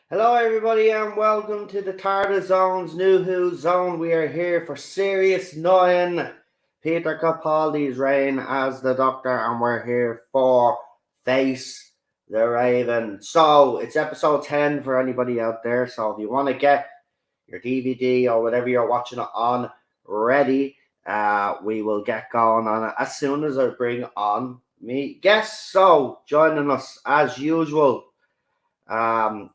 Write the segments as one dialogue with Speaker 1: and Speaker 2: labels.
Speaker 1: Hello everybody and welcome to the NuWhoZone's NuWhoZone. We are here for Series 9. Peter Capaldi is reign as the Doctor and we're here for Face the Raven. So it's episode 10 for anybody out there. So if you want to get your DVD or whatever you're watching it on ready, we will get going on it as soon as I bring on me guests. So joining us as usual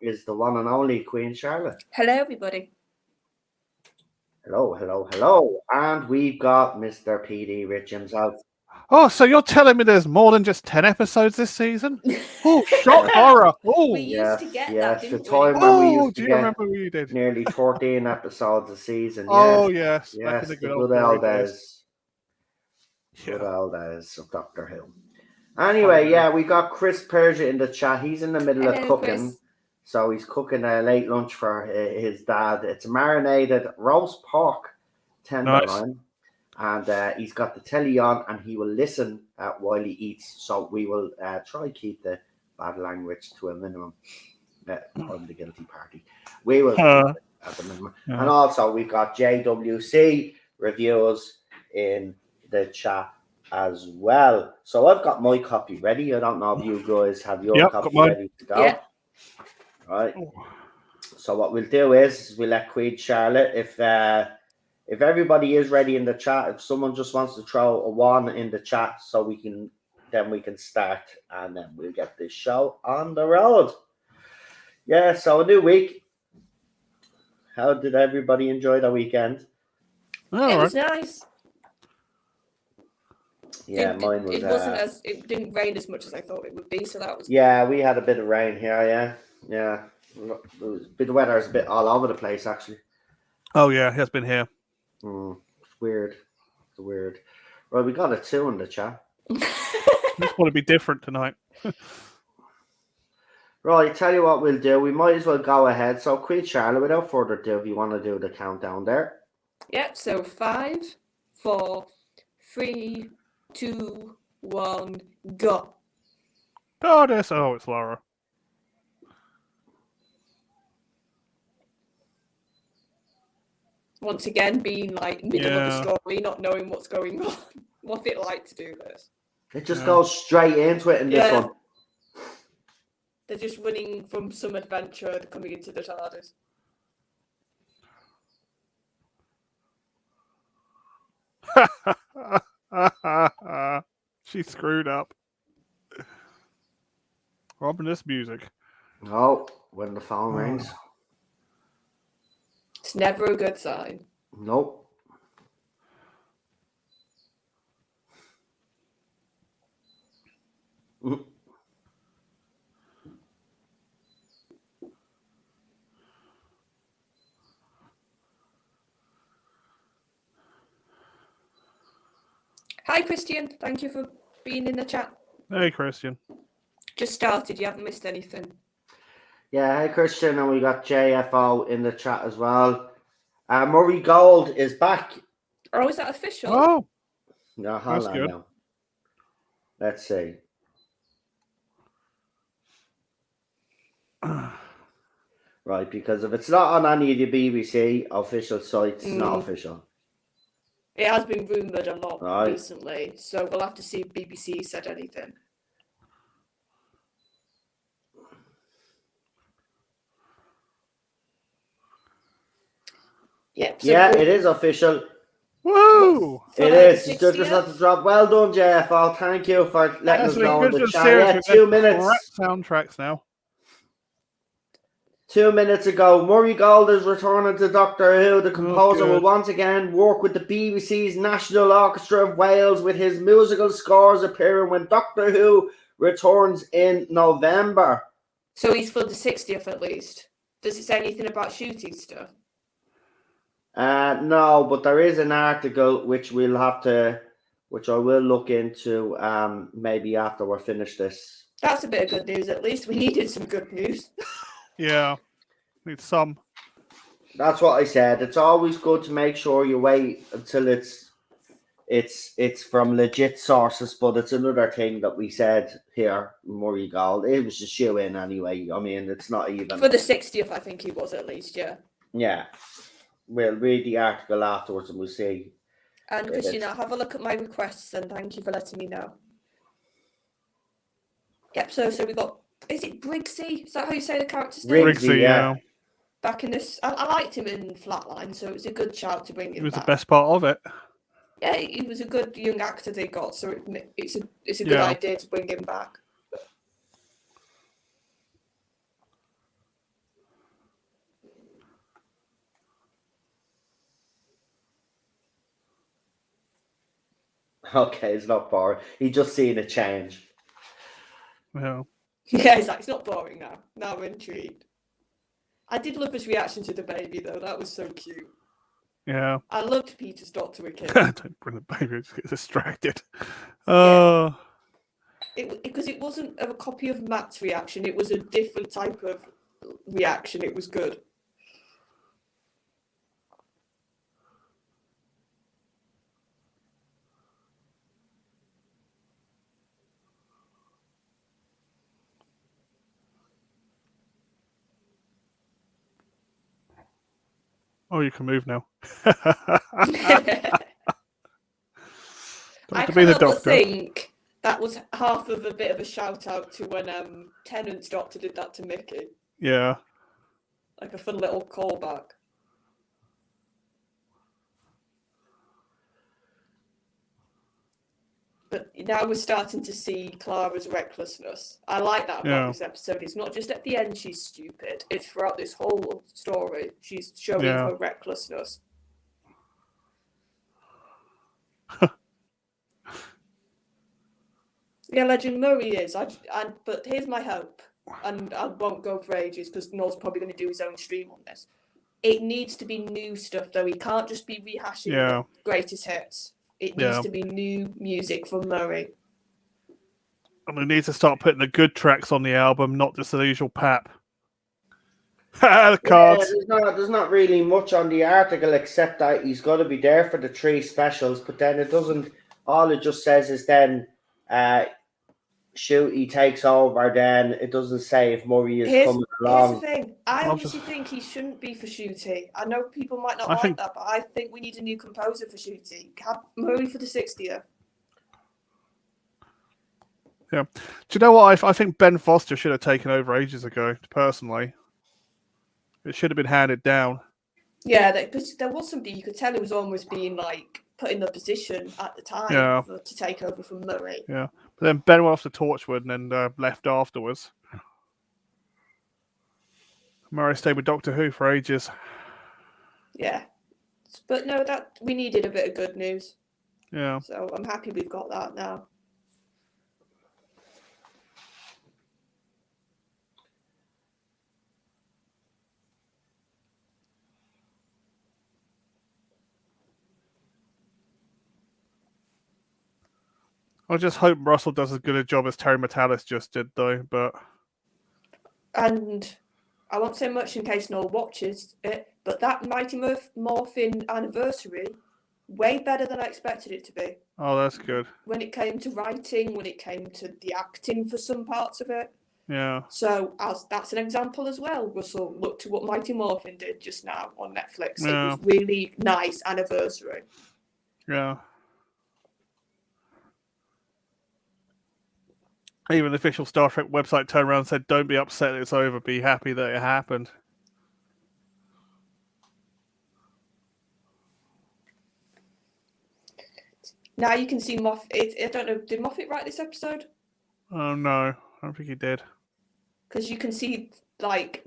Speaker 1: is the one and only Queen Charlotte.
Speaker 2: Hello, everybody.
Speaker 1: Hello. And we've got Mr. PD Rich himself.
Speaker 3: Oh, so you're telling me there's more than just 10 episodes this season? Oh, shock horror. Oh,
Speaker 2: We used to get that,
Speaker 1: the
Speaker 2: didn't
Speaker 1: time
Speaker 2: we?
Speaker 1: when we used
Speaker 3: do
Speaker 1: to
Speaker 3: you
Speaker 1: get
Speaker 3: remember what you did?
Speaker 1: nearly 14 episodes a season.
Speaker 3: Oh, yes. Back
Speaker 1: Yes,
Speaker 3: in the
Speaker 1: the
Speaker 3: good
Speaker 1: good
Speaker 3: old
Speaker 1: old
Speaker 3: days.
Speaker 1: days. Good old days of Doctor Who. Anyway, we got Chris Persia in the chat. He's in the middle of cooking.
Speaker 2: Chris.
Speaker 1: So he's cooking a late lunch for his dad. It's marinated roast pork tenderloin. Nice. And he's got the telly on and he will listen while he eats. So we will try keep the bad language to a minimum. I'm the guilty party. We will keep it at the minimum. And also we've got JWC reviews in the chat as well. So I've got my copy ready. I don't know if you guys have your copy ready to go.
Speaker 2: Yeah.
Speaker 1: Right. So what we'll do is we'll let Queen Charlotte, if everybody is ready in the chat, if someone just wants to throw a 1 in the chat so we can start and then we'll get this show on the road. Yeah, so a new week. How did everybody enjoy the weekend?
Speaker 2: It was nice.
Speaker 1: Yeah, mine was.
Speaker 2: It didn't rain as much as I thought it would be, so that was.
Speaker 1: Yeah, we had a bit of rain here. Yeah. The weather is a bit all over the place, actually.
Speaker 3: Oh yeah, it has been here.
Speaker 1: It's weird. Well, we got a 2 in the chat.
Speaker 3: Just want to be different tonight.
Speaker 1: Right, tell you what we'll do. We might as well go ahead. So, Queen Charlotte, without further ado, if you want to do the countdown there.
Speaker 2: Yep. So 5, 4, 3, 2, 1, go.
Speaker 3: Goddess. Oh, it's Laura.
Speaker 2: Once again, being like middle of the story, not knowing what's going on. What's it like to do this?
Speaker 1: It just goes straight into it in this one.
Speaker 2: They're just running from some adventure coming into the TARDIS.
Speaker 3: She screwed up. Ominous music.
Speaker 1: Oh, when the phone rings.
Speaker 2: It's never a good sign.
Speaker 1: Nope.
Speaker 2: Hi, Christian. Thank you for being in the chat.
Speaker 3: Hey, Christian.
Speaker 2: Just started. You haven't missed anything.
Speaker 1: Yeah, hey, Christian. And we got JFO in the chat as well. Murray Gold is back.
Speaker 2: Oh, is that official?
Speaker 3: Oh.
Speaker 1: No, hold on now. Let's see. Right, because if it's not on any of the BBC official sites, it's not official.
Speaker 2: It has been rumoured a lot recently, so we'll have to see if BBC said anything. Yep. So
Speaker 1: yeah, it is official.
Speaker 3: Woo!
Speaker 1: It is. You just have to drop. Well done, JFO. Thank you for letting us know in the chat. Yeah, 2 minutes.
Speaker 3: Soundtracks now.
Speaker 1: 2 minutes ago, Murray Gold is returning to Doctor Who. The composer will once again work with the BBC's National Orchestra of Wales, with his musical scores appearing when Doctor Who returns in November.
Speaker 2: So he's for the 60th at least. Does it say anything about shooting stuff?
Speaker 1: No, but there is an article which I will look into maybe after we're finished this.
Speaker 2: That's a bit of good news at least. We needed some good news.
Speaker 3: Yeah, need some.
Speaker 1: That's what I said. It's always good to make sure you wait until it's from legit sources, but it's another thing that we said here, Murray Gold. It was a shoe in anyway. I mean, it's not even
Speaker 2: for the 60th. I think he was at least. Yeah.
Speaker 1: Yeah, we'll read the article afterwards and we'll see.
Speaker 2: And Christina, have a look at my requests and thank you for letting me know. Yep. So we got. Is it Briggsy? Is that how you say the character's name?
Speaker 3: Briggsy, yeah.
Speaker 2: Back in this, I liked him in Flatline, so it was a good shout to bring him back.
Speaker 3: He was the best part of it.
Speaker 2: Yeah, he was a good young actor they got, so it's a good idea to bring him back.
Speaker 1: Okay, it's not boring. He just seen a change.
Speaker 3: Yeah.
Speaker 2: Yeah, it's not boring now. Now I'm intrigued. I did love his reaction to the baby, though. That was so cute.
Speaker 3: Yeah.
Speaker 2: I loved Peter's Doctor with Kim.
Speaker 3: Don't bring the baby, just get distracted.
Speaker 2: Because it wasn't a copy of Matt's reaction. It was a different type of reaction. It was good.
Speaker 3: Oh, you can move now.
Speaker 2: I cannot think that was half of a bit of a shout out to when Tennant's Doctor did that to Mickey.
Speaker 3: Yeah.
Speaker 2: Like a fun little callback. But now we're starting to see Clara's recklessness. I like that about this episode. It's not just at the end she's stupid. It's throughout this whole story. She's showing her recklessness. Yeah, Legend Murray is. But here's my hope. And I won't go for ages because Noel's probably going to do his own stream on this. It needs to be new stuff, though. He can't just be rehashing the greatest hits. It needs to be new music from Murray.
Speaker 3: And we need to start putting the good tracks on the album, not just the usual pap. The cards.
Speaker 1: There's not really much on the article except that he's got to be there for the 3 specials, but then it doesn't. All it just says is then Shooty takes over, then it doesn't say if Murray is coming along.
Speaker 2: Here's the thing. I honestly think he shouldn't be for Shooty. I know people might not like that, but I think we need a new composer for Shooty. Have Murray for the 60th.
Speaker 3: Yeah. Do you know what? I think Ben Foster should have taken over ages ago, personally. It should have been handed down.
Speaker 2: Yeah, because there was somebody you could tell who was almost being like put in the position at the time to take over from Murray.
Speaker 3: Yeah. But then Ben went off to Torchwood and then left afterwards. Murray stayed with Doctor Who for ages.
Speaker 2: Yeah. But no, that we needed a bit of good news.
Speaker 3: Yeah.
Speaker 2: So I'm happy we've got that now.
Speaker 3: I just hope Russell does as good a job as Terry Matalis just did, though.
Speaker 2: And I won't say much in case Noel watches it, but that Mighty Morphin anniversary, way better than I expected it to be.
Speaker 3: Oh, that's good.
Speaker 2: When it came to writing, when it came to the acting for some parts of it.
Speaker 3: Yeah.
Speaker 2: So that's an example as well. Russell, look to what Mighty Morphin did just now on Netflix.
Speaker 3: Yeah.
Speaker 2: It was really nice anniversary.
Speaker 3: Yeah. Even the official Star Trek website turned around and said, "Don't be upset that it's over. Be happy that it happened."
Speaker 2: Now you can see Moffat. I don't know. Did Moffat write this episode?
Speaker 3: Oh no, I don't think he did.
Speaker 2: Because you can see like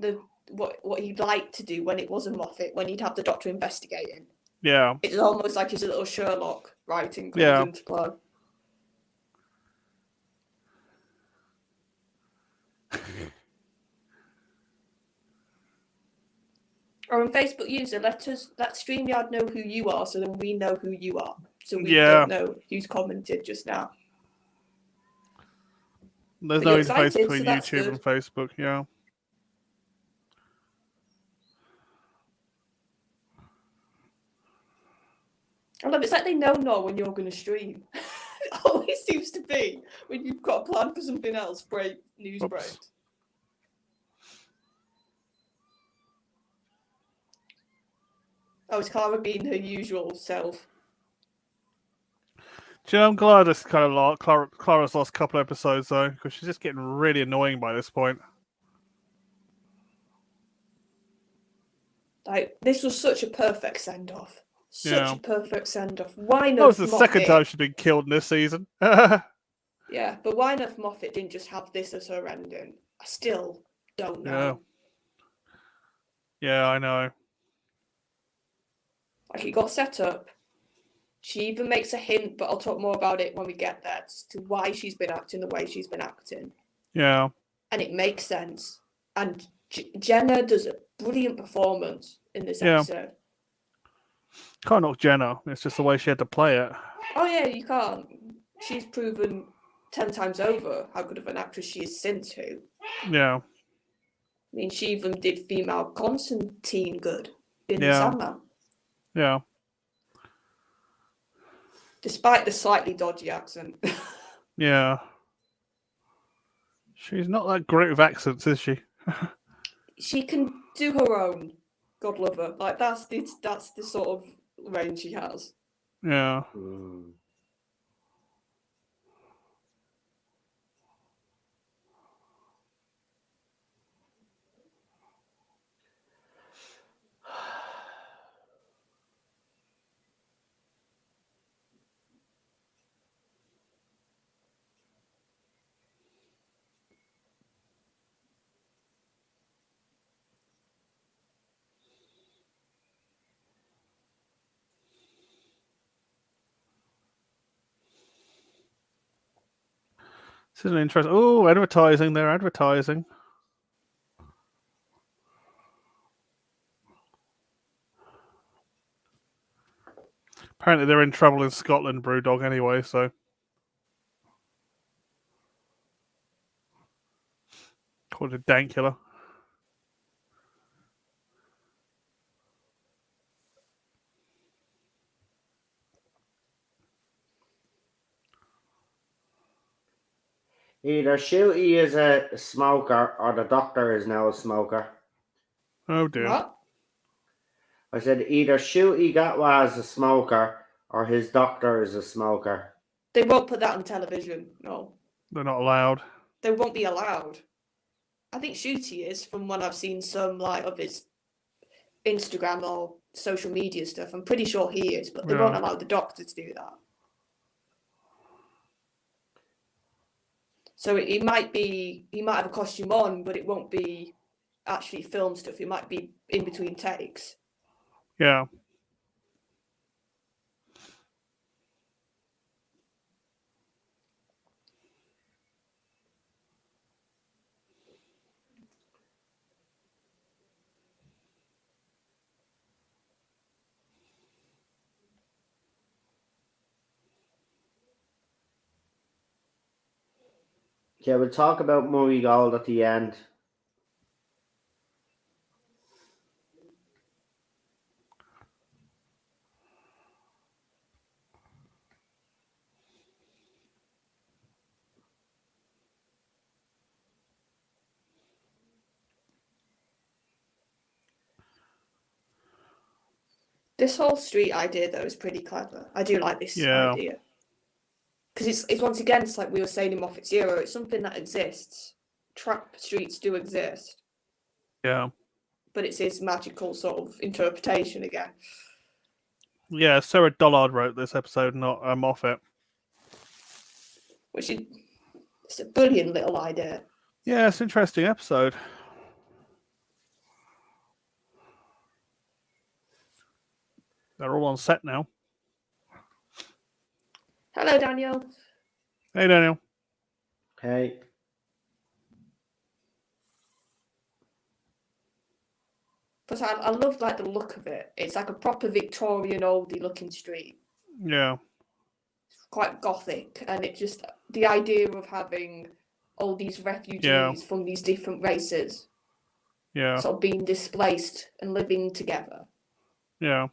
Speaker 2: what he'd like to do when it wasn't Moffat, when he'd have the Doctor investigating.
Speaker 3: Yeah.
Speaker 2: It's almost like his little Sherlock writing comes
Speaker 3: Yeah.
Speaker 2: into play. Or on Facebook user, let StreamYard know who you are, so then we know who you are. So we don't know who's commented just now.
Speaker 3: There's
Speaker 2: But
Speaker 3: no
Speaker 2: you're
Speaker 3: interface
Speaker 2: excited,
Speaker 3: between
Speaker 2: so that's
Speaker 3: YouTube
Speaker 2: good.
Speaker 3: and Facebook, yeah.
Speaker 2: I love it. It's like they know when you're going to stream. It always seems to be when you've got a plan for something else. News breaks. Oh, it's Clara being her usual self.
Speaker 3: Do you know, I'm glad this kind of Clara's lost a couple episodes though, because she's just getting really annoying by this point.
Speaker 2: Like, this was such a perfect send off. Such a perfect send off. Why not?
Speaker 3: That was the second time she's been killed in this season.
Speaker 2: Yeah, but why not Moffat didn't just have this as her ending? I still don't know.
Speaker 3: Yeah, I know.
Speaker 2: Like, it got set up. She even makes a hint, but I'll talk more about it when we get there, as to why she's been acting the way she's been acting.
Speaker 3: Yeah.
Speaker 2: And it makes sense. And Jenna does a brilliant performance in this episode.
Speaker 3: Can't knock Jenna. It's just the way she had to play it.
Speaker 2: Oh, yeah, you can't. She's proven 10 times over how good of an actress she is since Who.
Speaker 3: Yeah.
Speaker 2: I mean, she even did female Constantine good in The Sandman.
Speaker 3: Yeah.
Speaker 2: Despite the slightly dodgy accent.
Speaker 3: Yeah. She's not that great with accents, is she?
Speaker 2: She can do her own. God love her. Like, that's the sort of range she has.
Speaker 3: Yeah. This is an interesting. Oh, advertising. They're advertising. Apparently, they're in trouble in Scotland, Brewdog, anyway, so. Called a Dankula.
Speaker 1: Either Shooty is a smoker or the Doctor is now a smoker.
Speaker 3: Oh dear.
Speaker 2: What?
Speaker 1: I said either Shooty Gatwa is a smoker or his Doctor is a smoker.
Speaker 2: They won't put that on television, no.
Speaker 3: They're not allowed.
Speaker 2: They won't be allowed. I think Shooty is, from when I've seen some like of his Instagram or social media stuff. I'm pretty sure he is, but they won't allow the Doctor to do that. So he might have a costume on, but it won't be actually film stuff. It might be in between takes.
Speaker 3: Yeah.
Speaker 1: Yeah, we'll talk about Murray Gold at the end.
Speaker 2: This whole street idea, though, is pretty clever. I do like this idea. Because it's once again, it's like we were saying in Moffat Zero, it's something that exists. Trap streets do exist.
Speaker 3: Yeah.
Speaker 2: But it's his magical sort of interpretation again.
Speaker 3: Yeah, Sarah Dollard wrote this episode, not Moffat.
Speaker 2: Which is it's a brilliant little idea.
Speaker 3: Yeah, it's an interesting episode. They're all on set now.
Speaker 2: Hello, Daniel.
Speaker 3: Hey, Daniel.
Speaker 1: Hey.
Speaker 2: But I love like the look of it. It's like a proper Victorian oldie looking street.
Speaker 3: Yeah.
Speaker 2: It's quite gothic, and it just the idea of having all these refugees from these different races, sort of being displaced and living together.
Speaker 3: Yeah.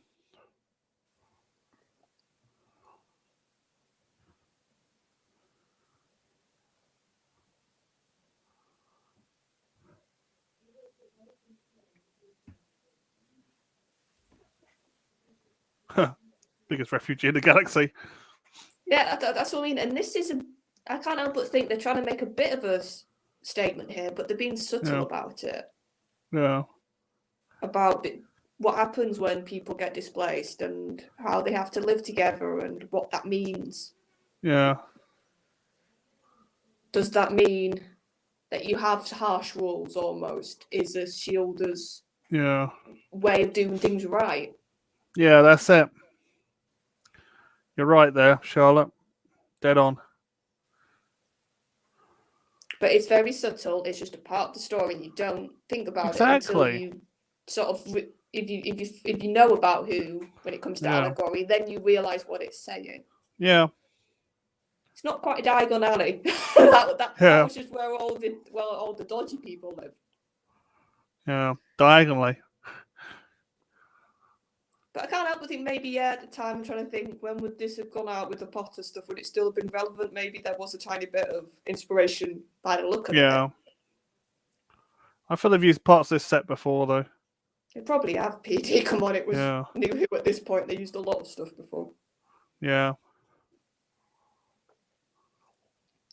Speaker 3: Biggest refugee in the galaxy.
Speaker 2: Yeah, that's what I mean. And this is I can't help but think they're trying to make a bit of a statement here, but they're being subtle about it.
Speaker 3: Yeah.
Speaker 2: About what happens when people get displaced and how they have to live together and what that means.
Speaker 3: Yeah.
Speaker 2: Does that mean that you have harsh rules almost? Is a shielder's way of doing things right?
Speaker 3: Yeah, that's it. You're right there, Charlotte. Dead on.
Speaker 2: But it's very subtle. It's just a part of the story, and you don't think about it until you sort of, if you know about who when it comes to allegory, then you realise what it's saying.
Speaker 3: Yeah.
Speaker 2: It's not quite a Diagon Alley. that was just where all the dodgy people live.
Speaker 3: Yeah, diagonally.
Speaker 2: But I can't help but think maybe at the time I'm trying to think when would this have gone out with the Potter stuff? Would it still have been relevant? Maybe there was a tiny bit of inspiration by the look of it.
Speaker 3: Yeah. I feel they've used parts of this set before though.
Speaker 2: They probably have. PD, come on, it was New Who at this point. They used a lot of stuff before.
Speaker 3: Yeah.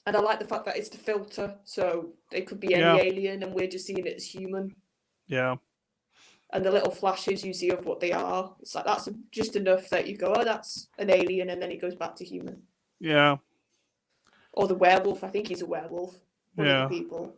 Speaker 2: And I like the fact that it's the filter, so they could be any alien and we're just seeing it as human.
Speaker 3: Yeah.
Speaker 2: And the little flashes you see of what they are, it's like that's just enough that you go, oh, that's an alien, and then it goes back to human.
Speaker 3: Yeah.
Speaker 2: Or the werewolf, I think he's a werewolf. One of the people.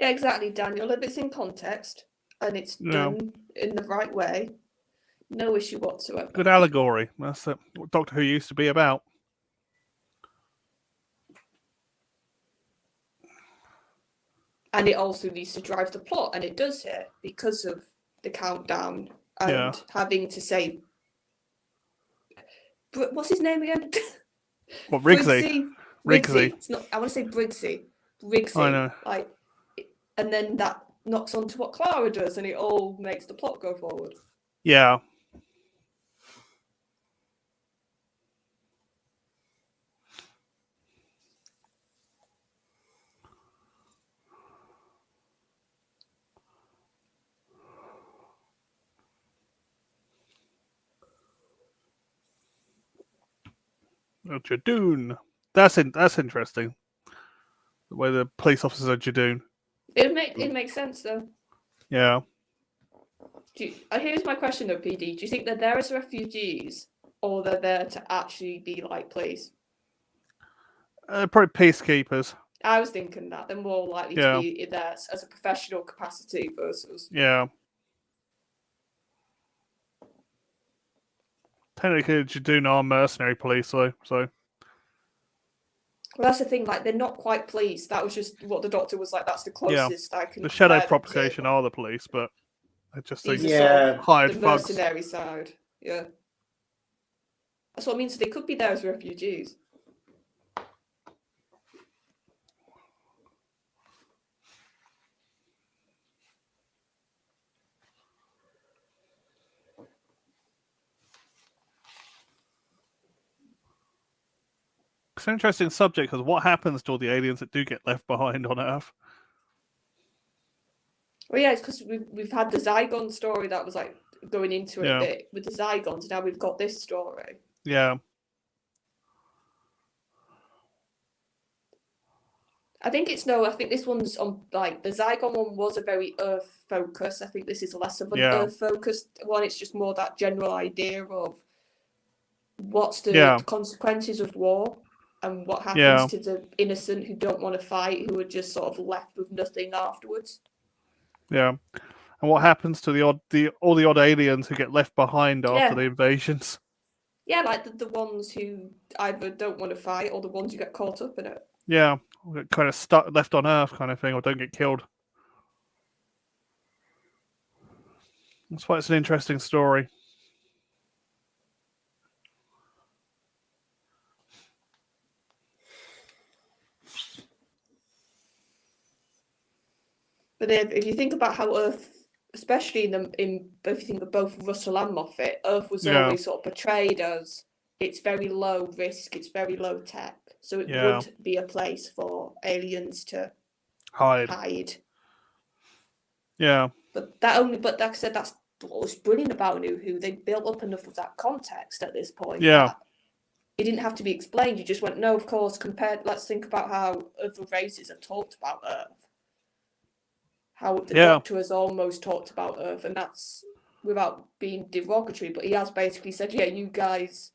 Speaker 2: Yeah, exactly, Daniel. If it's in context and it's done in the right way, no issue whatsoever.
Speaker 3: Good allegory. That's what Doctor Who used to be about.
Speaker 2: And it also needs to drive the plot, and it does here because of the countdown and having to say, what's his name again?
Speaker 3: What, Rigsy?
Speaker 2: Rigsy. It's not. I want to say Briggsy. Rigsy.
Speaker 3: I know.
Speaker 2: Like, and then that knocks on to what Clara does, and it all makes the plot go forward.
Speaker 3: Yeah. Jadoon. That's interesting. The way the police officers are Jadoon.
Speaker 2: It makes sense though.
Speaker 3: Yeah.
Speaker 2: Here's my question though, PD. Do you think they're there as refugees, or they're there to actually be like police?
Speaker 3: Probably peacekeepers.
Speaker 2: I was thinking that they're more likely to be there as a professional capacity versus.
Speaker 3: Yeah. Technically, Jadoon are mercenary police, though. So.
Speaker 2: Well, that's the thing. Like, they're not quite police. That was just what the Doctor was like. That's the closest I can.
Speaker 3: The shadow propagation are the police, but they're just
Speaker 2: hired
Speaker 3: thugs.
Speaker 2: The mercenary side. Yeah. That's what I mean. So they could be there as refugees.
Speaker 3: It's an interesting subject because what happens to all the aliens that do get left behind on Earth?
Speaker 2: Well, yeah, it's because we've had the Zygon story that was like going into it a bit with the Zygons. Now we've got this story.
Speaker 3: Yeah.
Speaker 2: I think this one's on, like, the Zygon one was a very Earth focus. I think this is less of an Earth focused one. It's just more that general idea of what's the consequences of war and what happens to the innocent who don't want to fight, who are just sort of left with nothing afterwards.
Speaker 3: Yeah. And what happens to all the odd aliens who get left behind after the invasions?
Speaker 2: Yeah, like the ones who either don't want to fight or the ones who get caught up in it.
Speaker 3: Yeah, get kind of stuck, left on Earth kind of thing, or don't get killed. That's why it's an interesting story.
Speaker 2: But if you think about how Earth, especially if you think of both Russell and Moffat, Earth was always sort of portrayed as it's very low risk, it's very low tech, so it would be a place for aliens to hide.
Speaker 3: Yeah.
Speaker 2: But like I said, that's what was brilliant about New Who. They built up enough of that context at this point.
Speaker 3: Yeah.
Speaker 2: It didn't have to be explained. You just went, no, of course. Let's think about how other races have talked about Earth. How the Doctor has almost talked about Earth, and that's without being derogatory, but he has basically said, yeah, you guys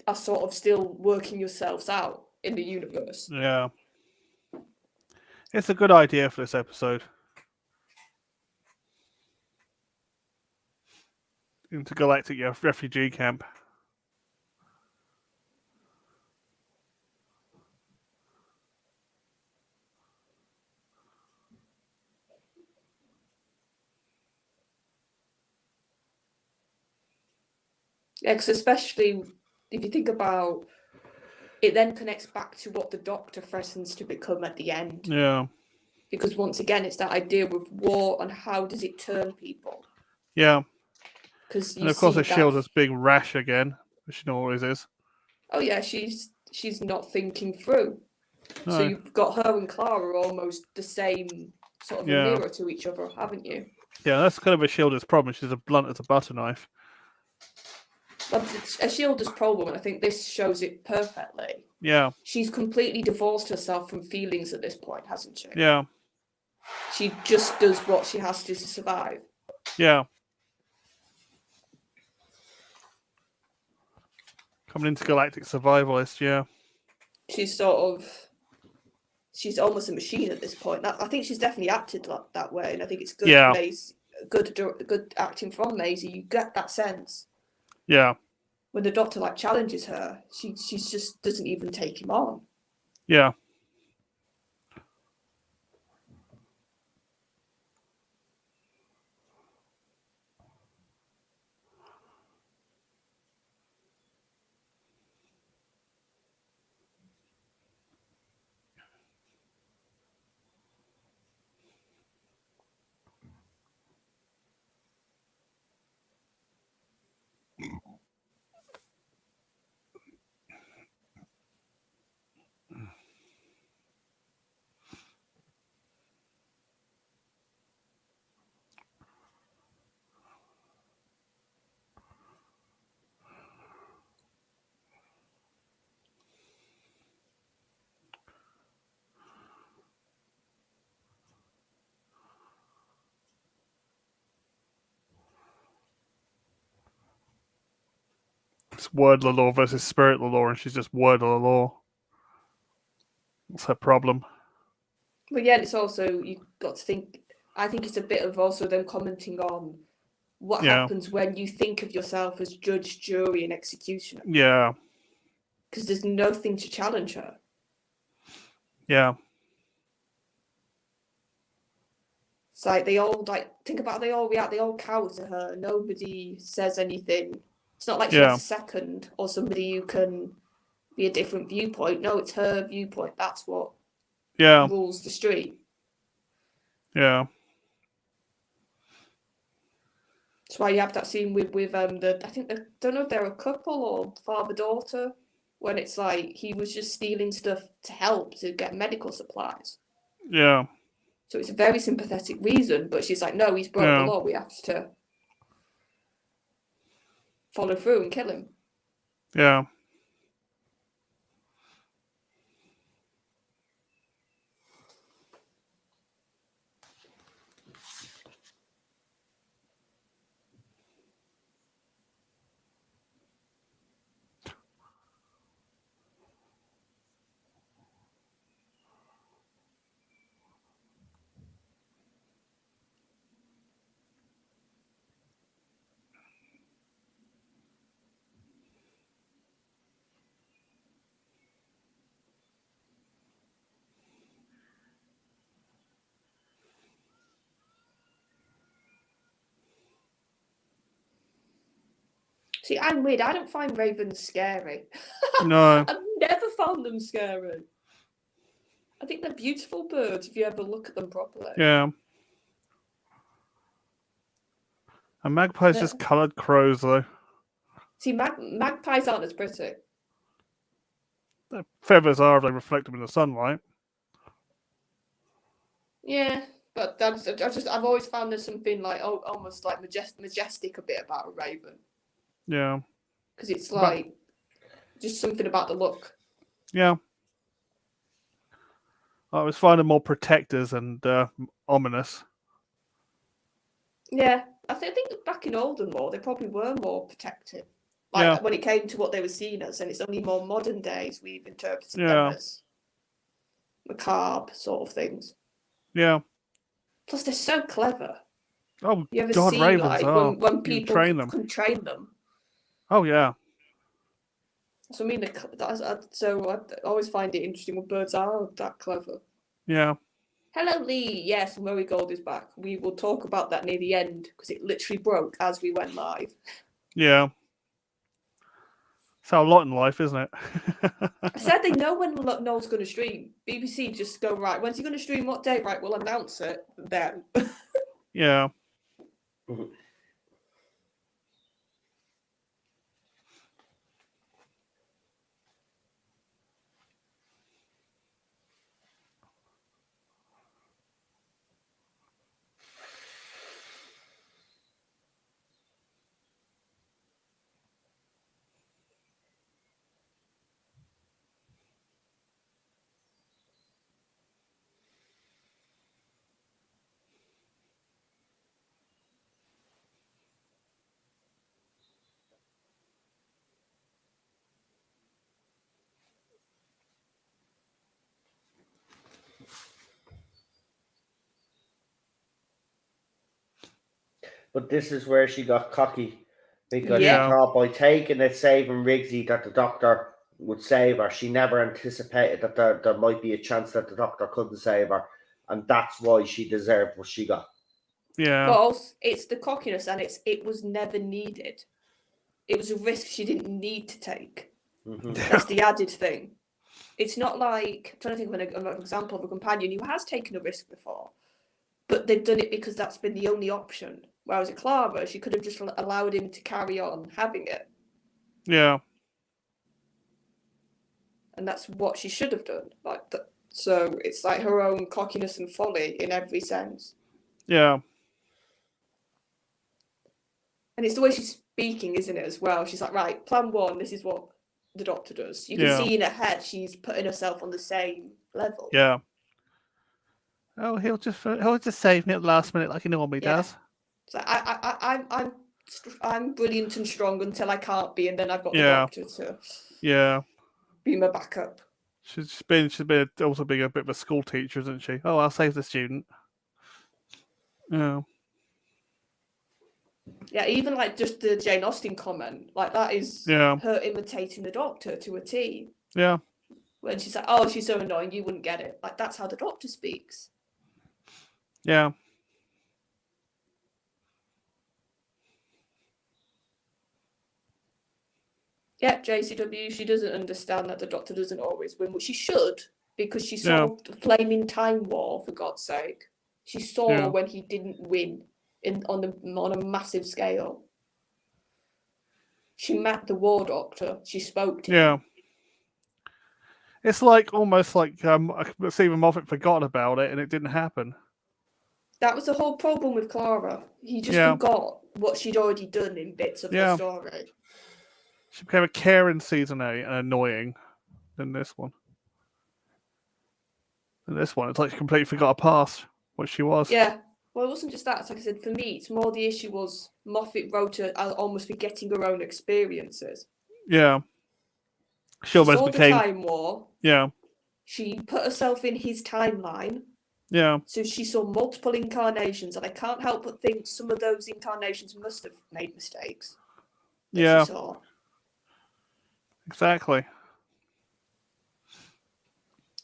Speaker 2: are sort of still working yourselves out in the universe.
Speaker 3: Yeah. It's a good idea for this episode. Intergalactic refugee camp.
Speaker 2: Yeah, because especially if you think about it, then connects back to what the Doctor threatens to become at the end.
Speaker 3: Yeah.
Speaker 2: Because once again, it's that idea of war and how does it turn people.
Speaker 3: Yeah.
Speaker 2: And
Speaker 3: of course, Shield's big rash again, which she always is.
Speaker 2: Oh yeah, she's not thinking through. No. So you've got her and Clara almost the same sort of a mirror to each other, haven't you?
Speaker 3: Yeah, that's kind of a Shield's problem. She's as blunt as a butter knife.
Speaker 2: But it's a Shield's problem, and I think this shows it perfectly.
Speaker 3: Yeah.
Speaker 2: She's completely divorced herself from feelings at this point, hasn't she?
Speaker 3: Yeah.
Speaker 2: She just does what she has to survive.
Speaker 3: Yeah. Coming into galactic survivalist, yeah.
Speaker 2: She's almost a machine at this point. I think she's definitely acted that way, and I think it's good.
Speaker 3: Yeah.
Speaker 2: Good acting from Maisie. You get that sense.
Speaker 3: Yeah.
Speaker 2: When the Doctor challenges her, she just doesn't even take him on.
Speaker 3: Yeah. It's word law versus spirit law, and she's just word law. That's her problem.
Speaker 2: But yeah, it's also, you've got to think, I think it's a bit of also them commenting on what happens when you think of yourself as judge, jury, and executioner.
Speaker 3: Yeah.
Speaker 2: Because there's nothing to challenge her.
Speaker 3: Yeah.
Speaker 2: It's like they all think about it, they all react, they all cower to her. Nobody says anything. It's not like she has a second or somebody who can be a different viewpoint. No, it's her viewpoint. That's what rules the street.
Speaker 3: Yeah.
Speaker 2: That's why you have that scene with I think don't know if they're a couple or father-daughter. when it's like he was just stealing stuff to help to get medical supplies.
Speaker 3: Yeah.
Speaker 2: So it's a very sympathetic reason, but she's like, no, he's broke the law. We have to follow through and kill him.
Speaker 3: Yeah.
Speaker 2: See, I'm weird. I don't find ravens scary.
Speaker 3: No.
Speaker 2: I've never found them scary. I think they're beautiful birds if you ever look at them properly.
Speaker 3: Yeah. And magpies just coloured crows, though.
Speaker 2: See, magpies aren't as pretty.
Speaker 3: Their feathers are if they reflect them in the sunlight.
Speaker 2: Yeah, but I've always found there's something like almost like majestic a bit about a raven.
Speaker 3: Yeah.
Speaker 2: Because it's like just something about the look.
Speaker 3: Yeah. I was finding more protectors and ominous.
Speaker 2: Yeah, I think back in olden law they probably were more protective. Like when it came to what they were seen as, and it's only more modern days we've interpreted them as macabre sort of things.
Speaker 3: Yeah.
Speaker 2: Plus, they're so clever.
Speaker 3: Oh,
Speaker 2: you ever
Speaker 3: God,
Speaker 2: see
Speaker 3: ravens
Speaker 2: like
Speaker 3: are.
Speaker 2: when people can train them?
Speaker 3: Oh yeah.
Speaker 2: So I mean, so I always find it interesting when birds are that clever.
Speaker 3: Yeah.
Speaker 2: Hello, Lee. Yes, Murray Gold is back. We will talk about that near the end because it literally broke as we went live.
Speaker 3: Yeah. It's a lot in life, isn't it?
Speaker 2: I said they know when Noel's going to stream. BBC just go, right, when's he going to stream? What date? Right, we'll announce it then.
Speaker 3: Yeah.
Speaker 1: But this is where she got cocky because she thought by taking it, saving Riggsy, that the doctor would save her. She never anticipated that there might be a chance that the doctor couldn't save her, and that's why she deserved what she got.
Speaker 3: Yeah.
Speaker 2: But also, it's the cockiness, and it was never needed. It was a risk she didn't need to take.
Speaker 1: Mm-hmm.
Speaker 2: That's the added thing. It's not like, I'm trying to think of an example of a companion who has taken a risk before, but they've done it because that's been the only option. Whereas at Clara, she could have just allowed him to carry on having it.
Speaker 3: Yeah.
Speaker 2: And that's what she should have done. So it's like her own cockiness and folly in every sense.
Speaker 3: Yeah.
Speaker 2: And it's the way she's speaking, isn't it, as well? She's like, right, plan one, this is what the doctor does. You can see in her head she's putting herself on the same level.
Speaker 3: Yeah. Oh, he'll just save me at the last minute like he normally does.
Speaker 2: So I'm brilliant and strong until I can't be, and then I've got the doctor to be my backup.
Speaker 3: She's been also being a bit of a school teacher, isn't she? Oh, I'll save the student. Yeah.
Speaker 2: Yeah, even like just the Jane Austen comment, like that is her imitating the doctor to a T.
Speaker 3: Yeah.
Speaker 2: When she's like, oh, she's so annoying, you wouldn't get it. Like that's how the doctor speaks.
Speaker 3: Yeah.
Speaker 2: Yeah, JCW, she doesn't understand that the doctor doesn't always win, which she should, because she saw the flaming Time War, for God's sake. She saw when he didn't win on a massive scale. She met the War Doctor. She spoke to him.
Speaker 3: It's like almost like Stephen Moffat forgot about it and it didn't happen.
Speaker 2: That was the whole problem with Clara. He just forgot what she'd already done in bits of her story.
Speaker 3: She became a care in season 8 and annoying than this one. In this one, it's like she completely forgot her past, what she was.
Speaker 2: Yeah. Well, it wasn't just that. It's like I said, for me, it's more the issue was Moffat wrote her almost forgetting her own experiences.
Speaker 3: Yeah.
Speaker 2: She saw the Time War.
Speaker 3: Yeah.
Speaker 2: She put herself in his timeline.
Speaker 3: Yeah.
Speaker 2: So she saw multiple incarnations, and I can't help but think some of those incarnations must have made mistakes.
Speaker 3: Yeah.
Speaker 2: She saw.
Speaker 3: Exactly.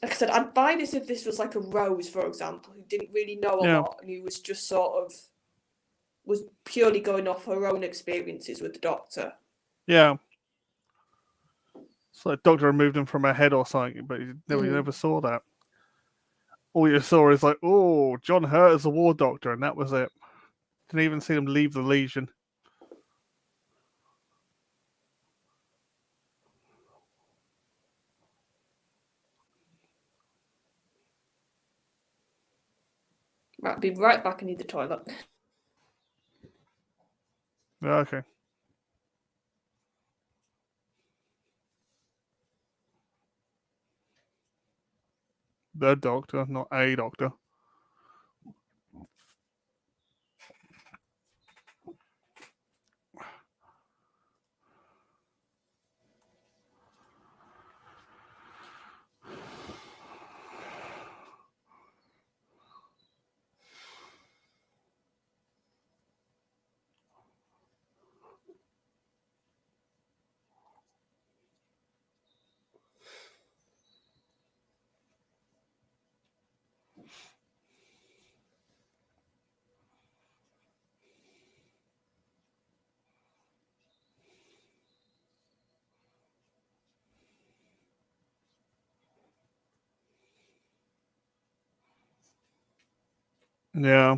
Speaker 2: Like I said, I'd buy this if this was like a Rose, for example, who didn't really know a lot and who was just was purely going off her own experiences with the Doctor.
Speaker 3: Yeah. So the Doctor removed him from her head or something, but you never saw that. All you saw is like, oh, John Hurt is a War Doctor, and that was it. Didn't even see him leave the Legion.
Speaker 2: Right, I'll be right back. I need the toilet.
Speaker 3: Okay. The Doctor, not a Doctor. Yeah.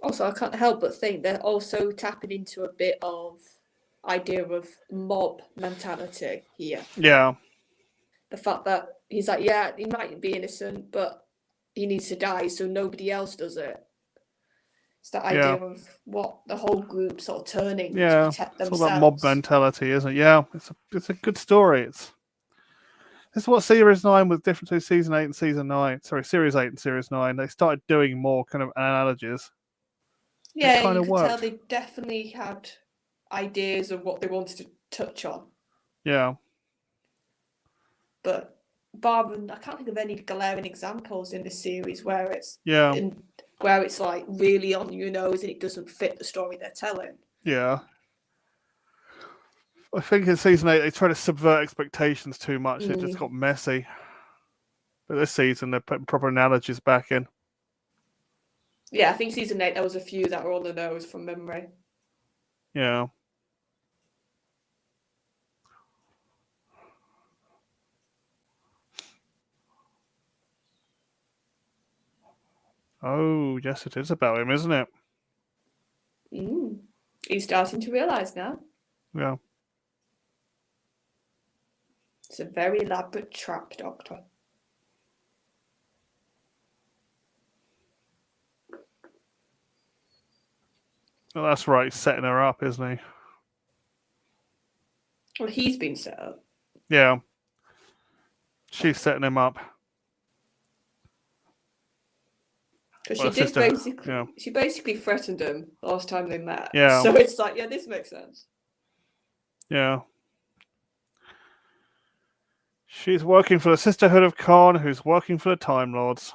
Speaker 2: Also, I can't help but think they're also tapping into a bit of idea of mob mentality here.
Speaker 3: Yeah.
Speaker 2: The fact that he's like, yeah, he might be innocent, but he needs to die, so nobody else does it. It's that idea of what the whole group sort of turning to protect themselves.
Speaker 3: It's all that mob mentality, isn't it? Yeah, it's a good story. It's what Series 9 was different to Season 8 and Season 9. Sorry, Series 8 and Series 9. They started doing more kind of analogies.
Speaker 2: Yeah, you could tell they definitely had ideas of what they wanted to touch on.
Speaker 3: Yeah.
Speaker 2: But Barbara, I can't think of any glaring examples in this series where it's where it's like really on your nose and it doesn't fit the story they're telling.
Speaker 3: Yeah. I think in Season 8 they try to subvert expectations too much. It just got messy. But this season they're putting proper analogies back in.
Speaker 2: Yeah, I think Season 8 there was a few that were on the nose from memory.
Speaker 3: Yeah. Oh, yes, it is about him, isn't it?
Speaker 2: He's starting to realise now.
Speaker 3: Yeah.
Speaker 2: It's a very elaborate trap, Doctor.
Speaker 3: Well, that's right, he's setting her up, isn't he?
Speaker 2: Well, he's been set up.
Speaker 3: Yeah. She's setting him up.
Speaker 2: Because she basically threatened him last time they met.
Speaker 3: Yeah.
Speaker 2: So it's like, yeah, this makes sense.
Speaker 3: Yeah. She's working for the Sisterhood of Khan, who's working for the Time Lords.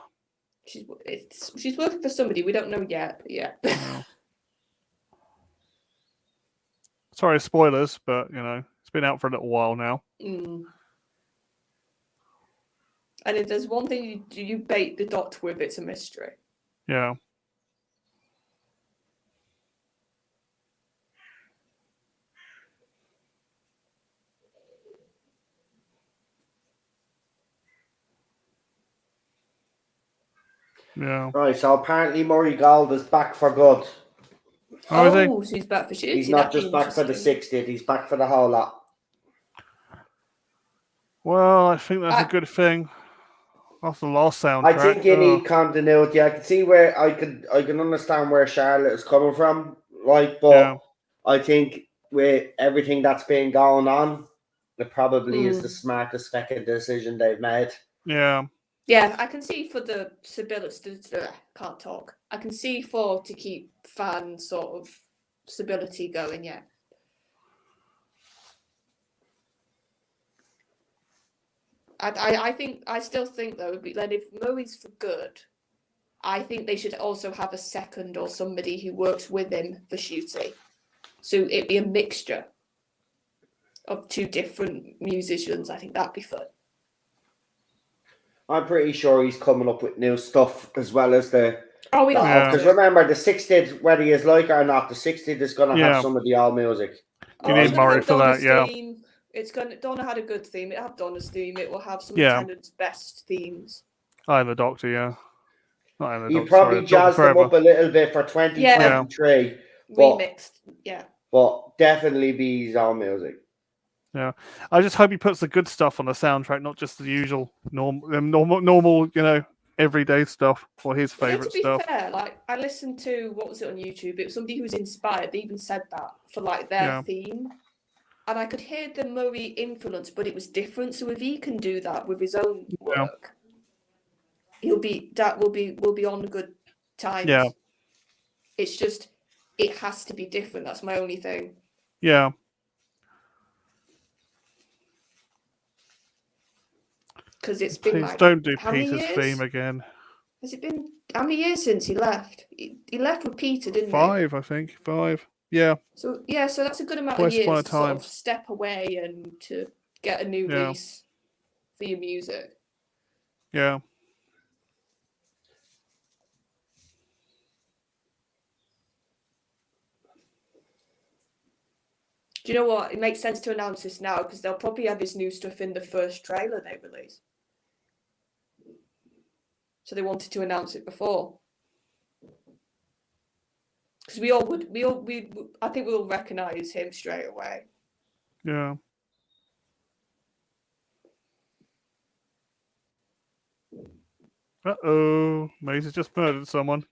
Speaker 2: She's working for somebody we don't know yet. But yeah.
Speaker 3: No. Sorry, spoilers, but it's been out for a little while now.
Speaker 2: And if there's one thing you bait the Doctor with, it's a mystery.
Speaker 3: Yeah. Yeah.
Speaker 1: Right, so apparently Murray Gold is back for good.
Speaker 3: Oh, is
Speaker 2: so he's back for shooting.
Speaker 1: He's not just back for the 60th, he's back for the whole lot.
Speaker 3: Well, I think that's a good thing. After the last soundtrack.
Speaker 1: I think you need continuity. I can see where I can understand where Charlotte is coming from, right? But I think with everything that's been going on, it probably is the smartest fucking decision they've made.
Speaker 3: Yeah.
Speaker 2: Yeah, I can see for the stability. Can't talk. I can see to keep fan sort of stability going. Yeah. I still think though, then if Murray's for good, I think they should also have a second or somebody who works with him for shooting. So it'd be a mixture of two different musicians. I think that'd be fun.
Speaker 1: I'm pretty sure he's coming up with new stuff as well as the.
Speaker 2: Oh, we have
Speaker 1: because remember the 60th, whether he is like it or not, the 60th is going to have some of the old music.
Speaker 3: You need Murray for that, yeah.
Speaker 2: Theme. Donna had a good theme. It'll have Donna's theme. It will have some of Tennant's best themes.
Speaker 3: I am the Doctor, yeah.
Speaker 1: You probably jazzed them up a little bit for 2023.
Speaker 2: Remixed, yeah.
Speaker 1: But definitely be his own music.
Speaker 3: Yeah, I just hope he puts the good stuff on the soundtrack, not just the usual normal, everyday stuff for his favorite stuff.
Speaker 2: To be fair, like I listened to what was it on YouTube? It was somebody who was inspired. They even said that for like their theme, and I could hear the Murray influence, but it was different. So if he can do that with his own work, will be on good times.
Speaker 3: Yeah,
Speaker 2: it's just it has to be different. That's my only thing.
Speaker 3: Yeah.
Speaker 2: Because it's been
Speaker 3: don't do Peter's theme again.
Speaker 2: Has it been how many years since he left? He left with Peter, didn't he?
Speaker 3: 5, I think. 5. Yeah.
Speaker 2: So that's a good amount of years to sort of step away and to get a new lease for your music.
Speaker 3: Yeah.
Speaker 2: Do you know what? It makes sense to announce this now because they'll probably have his new stuff in the first trailer they release. So they wanted to announce it before. Because I think we'll recognise him straight away.
Speaker 3: Yeah. Uh-oh. Maze has just murdered someone.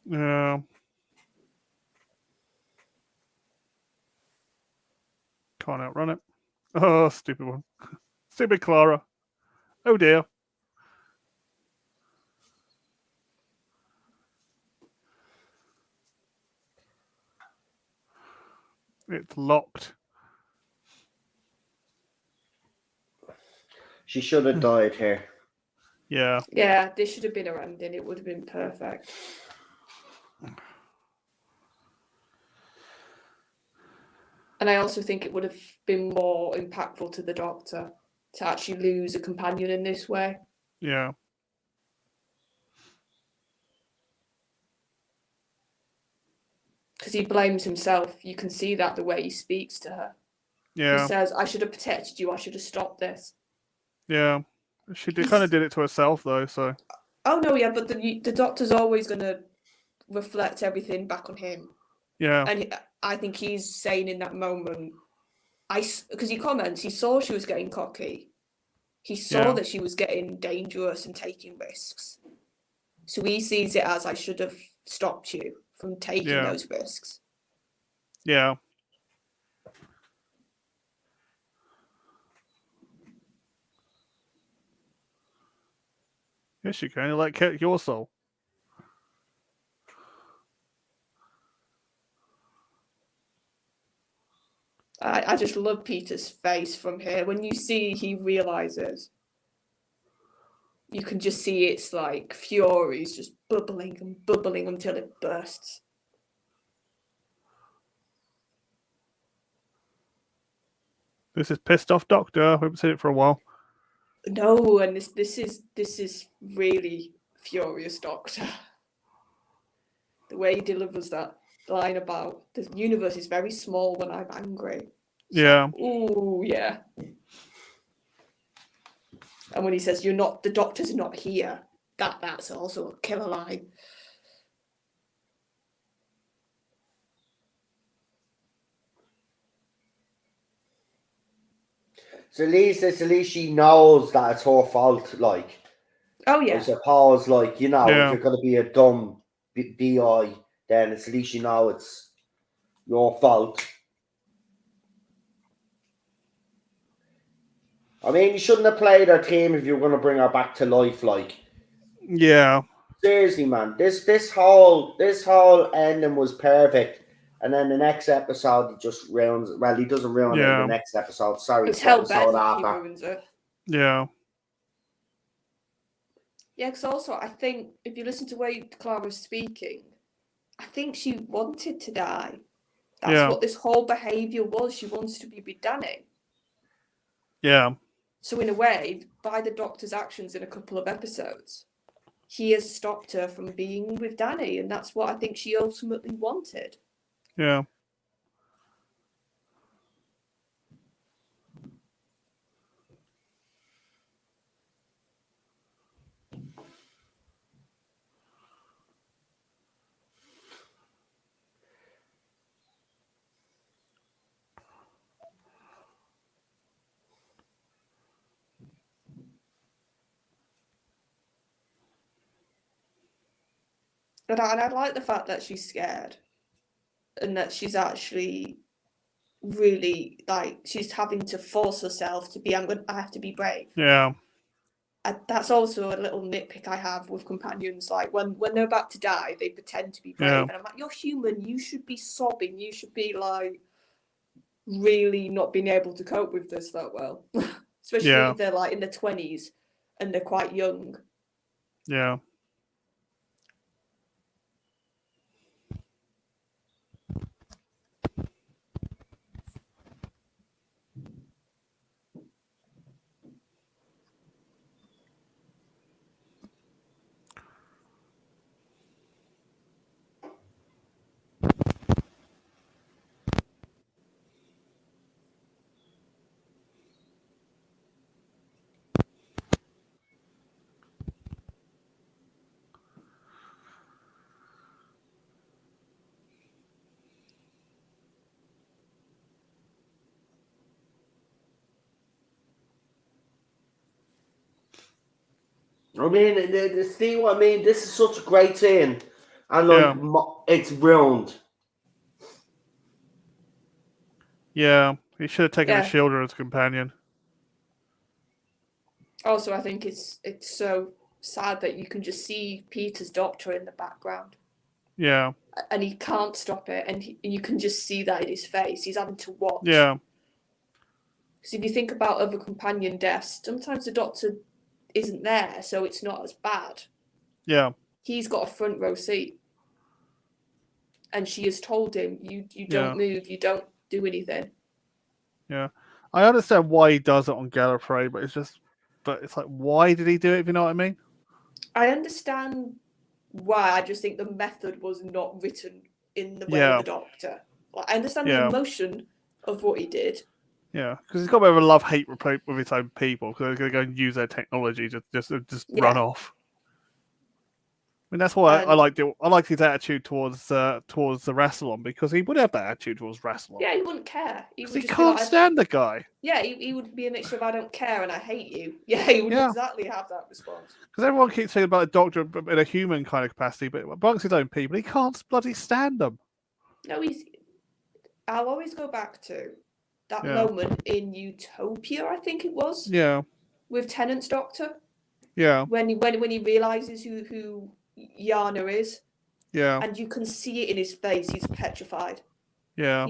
Speaker 3: Yeah. Can't outrun it. Oh, stupid one. Stupid Clara. Oh dear. It's locked.
Speaker 1: She should have died here.
Speaker 3: Yeah.
Speaker 2: Yeah, this should have been her ending. It would have been perfect. And I also think it would have been more impactful to the Doctor to actually lose a companion in this way.
Speaker 3: Yeah.
Speaker 2: Because he blames himself. You can see that the way he speaks to her.
Speaker 3: Yeah.
Speaker 2: He says, I should have protected you. I should have stopped this.
Speaker 3: Yeah. She kind of did it to herself, though, so...
Speaker 2: Oh, no, yeah, but the Doctor's always going to reflect everything back on him.
Speaker 3: Yeah.
Speaker 2: And I think he's saying in that moment, because he comments, he saw she was getting cocky. He saw that she was getting dangerous and taking risks. So he sees it as, I should have stopped you from taking those risks.
Speaker 3: Yeah. Yes, you can. You'll like your soul.
Speaker 2: I just love Peter's face from here. When you see he realizes, you can just see it's like furies just bubbling and bubbling until it bursts.
Speaker 3: This is pissed off Doctor. We haven't seen it for a while.
Speaker 2: No, and this is really furious Doctor. The way he delivers that line about the universe is very small when I'm angry.
Speaker 3: Yeah.
Speaker 2: Ooh, yeah. And when he says the Doctor's not here, that's also a killer line.
Speaker 1: So at least she knows that it's her fault, like.
Speaker 2: Oh yeah.
Speaker 1: I suppose, like, if
Speaker 3: Yeah.
Speaker 1: you're gonna be a dumb BI, then at least you know it's your fault. I mean, you shouldn't have played her team if you were gonna bring her back to life, like.
Speaker 3: Yeah.
Speaker 1: Seriously, man. This whole ending was perfect. And then the next episode he just ruins. Well, he doesn't ruin it in the next episode. Sorry,
Speaker 2: It's
Speaker 1: the episode
Speaker 2: Hellbent,
Speaker 1: after.
Speaker 2: he ruins it.
Speaker 3: Yeah.
Speaker 2: Yeah, because also I think if you listen to the way Clara's speaking, I think she wanted to die. That's what this whole behaviour was. She wants to be with Danny.
Speaker 3: Yeah.
Speaker 2: So in a way, by the Doctor's actions in a couple of episodes, he has stopped her from being with Danny, and that's what I think she ultimately wanted.
Speaker 3: Yeah.
Speaker 2: And I like the fact that she's scared and that she's actually really, like, she's having to force herself to be, I have to be brave.
Speaker 3: Yeah.
Speaker 2: That's also a little nitpick I have with companions. Like, when they're about to die, they pretend to be brave.
Speaker 3: Yeah.
Speaker 2: And I'm like, you're human. You should be sobbing. You should be, like, really not being able to cope with this that well. Especially if they're, like, in their 20s and they're quite young.
Speaker 3: Yeah.
Speaker 1: I mean, see what I mean? This is such a great scene. And, like, it's ruined.
Speaker 3: Yeah. He should have taken a shielder as a companion.
Speaker 2: Also, I think it's so sad that you can just see Peter's Doctor in the background.
Speaker 3: Yeah.
Speaker 2: And he can't stop it, and you can just see that in his face. He's having to watch.
Speaker 3: Yeah.
Speaker 2: Because if you think about other companion deaths, sometimes the Doctor isn't there, so it's not as bad.
Speaker 3: Yeah.
Speaker 2: He's got a front row seat. And she has told him, you don't move, you don't do anything.
Speaker 3: Yeah. I understand why he does it on Gallifrey, but it's like, why did he do it, if you know what I mean?
Speaker 2: I understand why, I just think the method was not written in the way of the Doctor. Like, I understand the emotion of what he did.
Speaker 3: Yeah, because he's got a bit of a love-hate with his own people, because they're going to go and use their technology to just run off. I mean, that's why I liked his attitude towards the Rassilon, because he would have that attitude towards Rassilon.
Speaker 2: Yeah, he wouldn't care.
Speaker 3: He can't stand the guy.
Speaker 2: Yeah, he would be a mixture of I don't care and I hate you. Yeah, he would exactly have that response.
Speaker 3: Because everyone keeps saying about the Doctor in a human kind of capacity, but amongst his own people, he can't bloody stand them.
Speaker 2: No, I'll always go back to that moment in Utopia, I think it was.
Speaker 3: Yeah.
Speaker 2: With Tennant's Doctor.
Speaker 3: Yeah.
Speaker 2: When he realizes who Yana is,
Speaker 3: Yeah.
Speaker 2: and you can see it in his face. He's petrified.
Speaker 3: Yeah.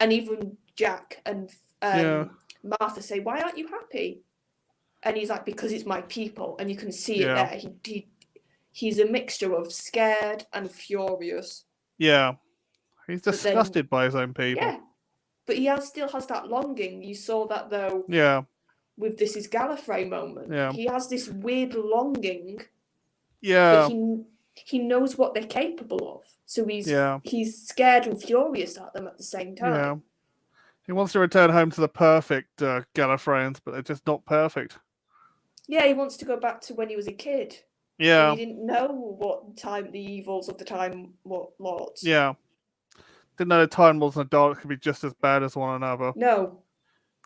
Speaker 2: And even Jack and Martha say, "Why aren't you happy?" And he's like, "Because it's my people." And you can see it there. He's a mixture of scared and furious.
Speaker 3: Yeah. He's disgusted by his own people.
Speaker 2: Yeah. But he still has that longing. You saw that though.
Speaker 3: Yeah.
Speaker 2: With this is Gallifrey moment.
Speaker 3: Yeah.
Speaker 2: He has this weird longing.
Speaker 3: Yeah.
Speaker 2: But he knows what they're capable of. So he's scared and furious at them at the same time.
Speaker 3: Yeah. He wants to return home to the perfect Gallifreyans, but they're just not perfect.
Speaker 2: Yeah, he wants to go back to when he was a kid.
Speaker 3: Yeah.
Speaker 2: When he didn't know what time the evils of the Time Lords.
Speaker 3: Yeah. Didn't know the Time Lords and the Daleks could be just as bad as one another.
Speaker 2: No.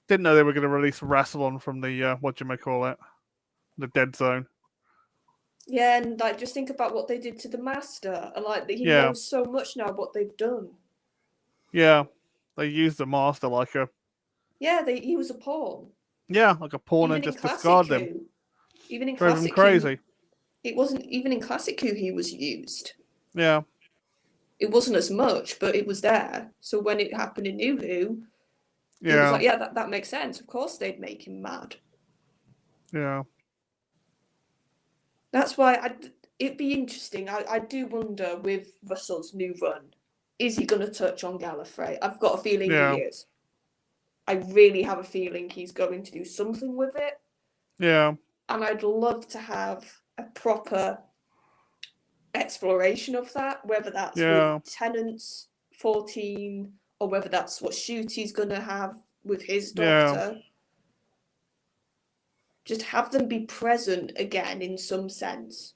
Speaker 3: Didn't know they were going to release Rassilon from the, the Dead Zone.
Speaker 2: Yeah, and like just think about what they did to the Master. And like he knows so much now what they've done.
Speaker 3: Yeah. They used the Master like a...
Speaker 2: Yeah, he was a pawn.
Speaker 3: Yeah, like a pawn and just discarded him.
Speaker 2: Even in
Speaker 3: Drove him crazy.
Speaker 2: It wasn't even in Classic Who he was used.
Speaker 3: Yeah.
Speaker 2: It wasn't as much, but it was there. So when it happened in New Who, it was like, yeah, that makes sense. Of course they'd make him mad.
Speaker 3: Yeah.
Speaker 2: That's why it'd be interesting. I do wonder with Russell's new run, is he going to touch on Gallifrey? I've got a feeling he is. I really have a feeling he's going to do something with it.
Speaker 3: Yeah.
Speaker 2: And I'd love to have a proper exploration of that, whether that's with Tennant's 14 or whether that's what Ncuti's going to have with his Doctor. Just have them be present again in some sense.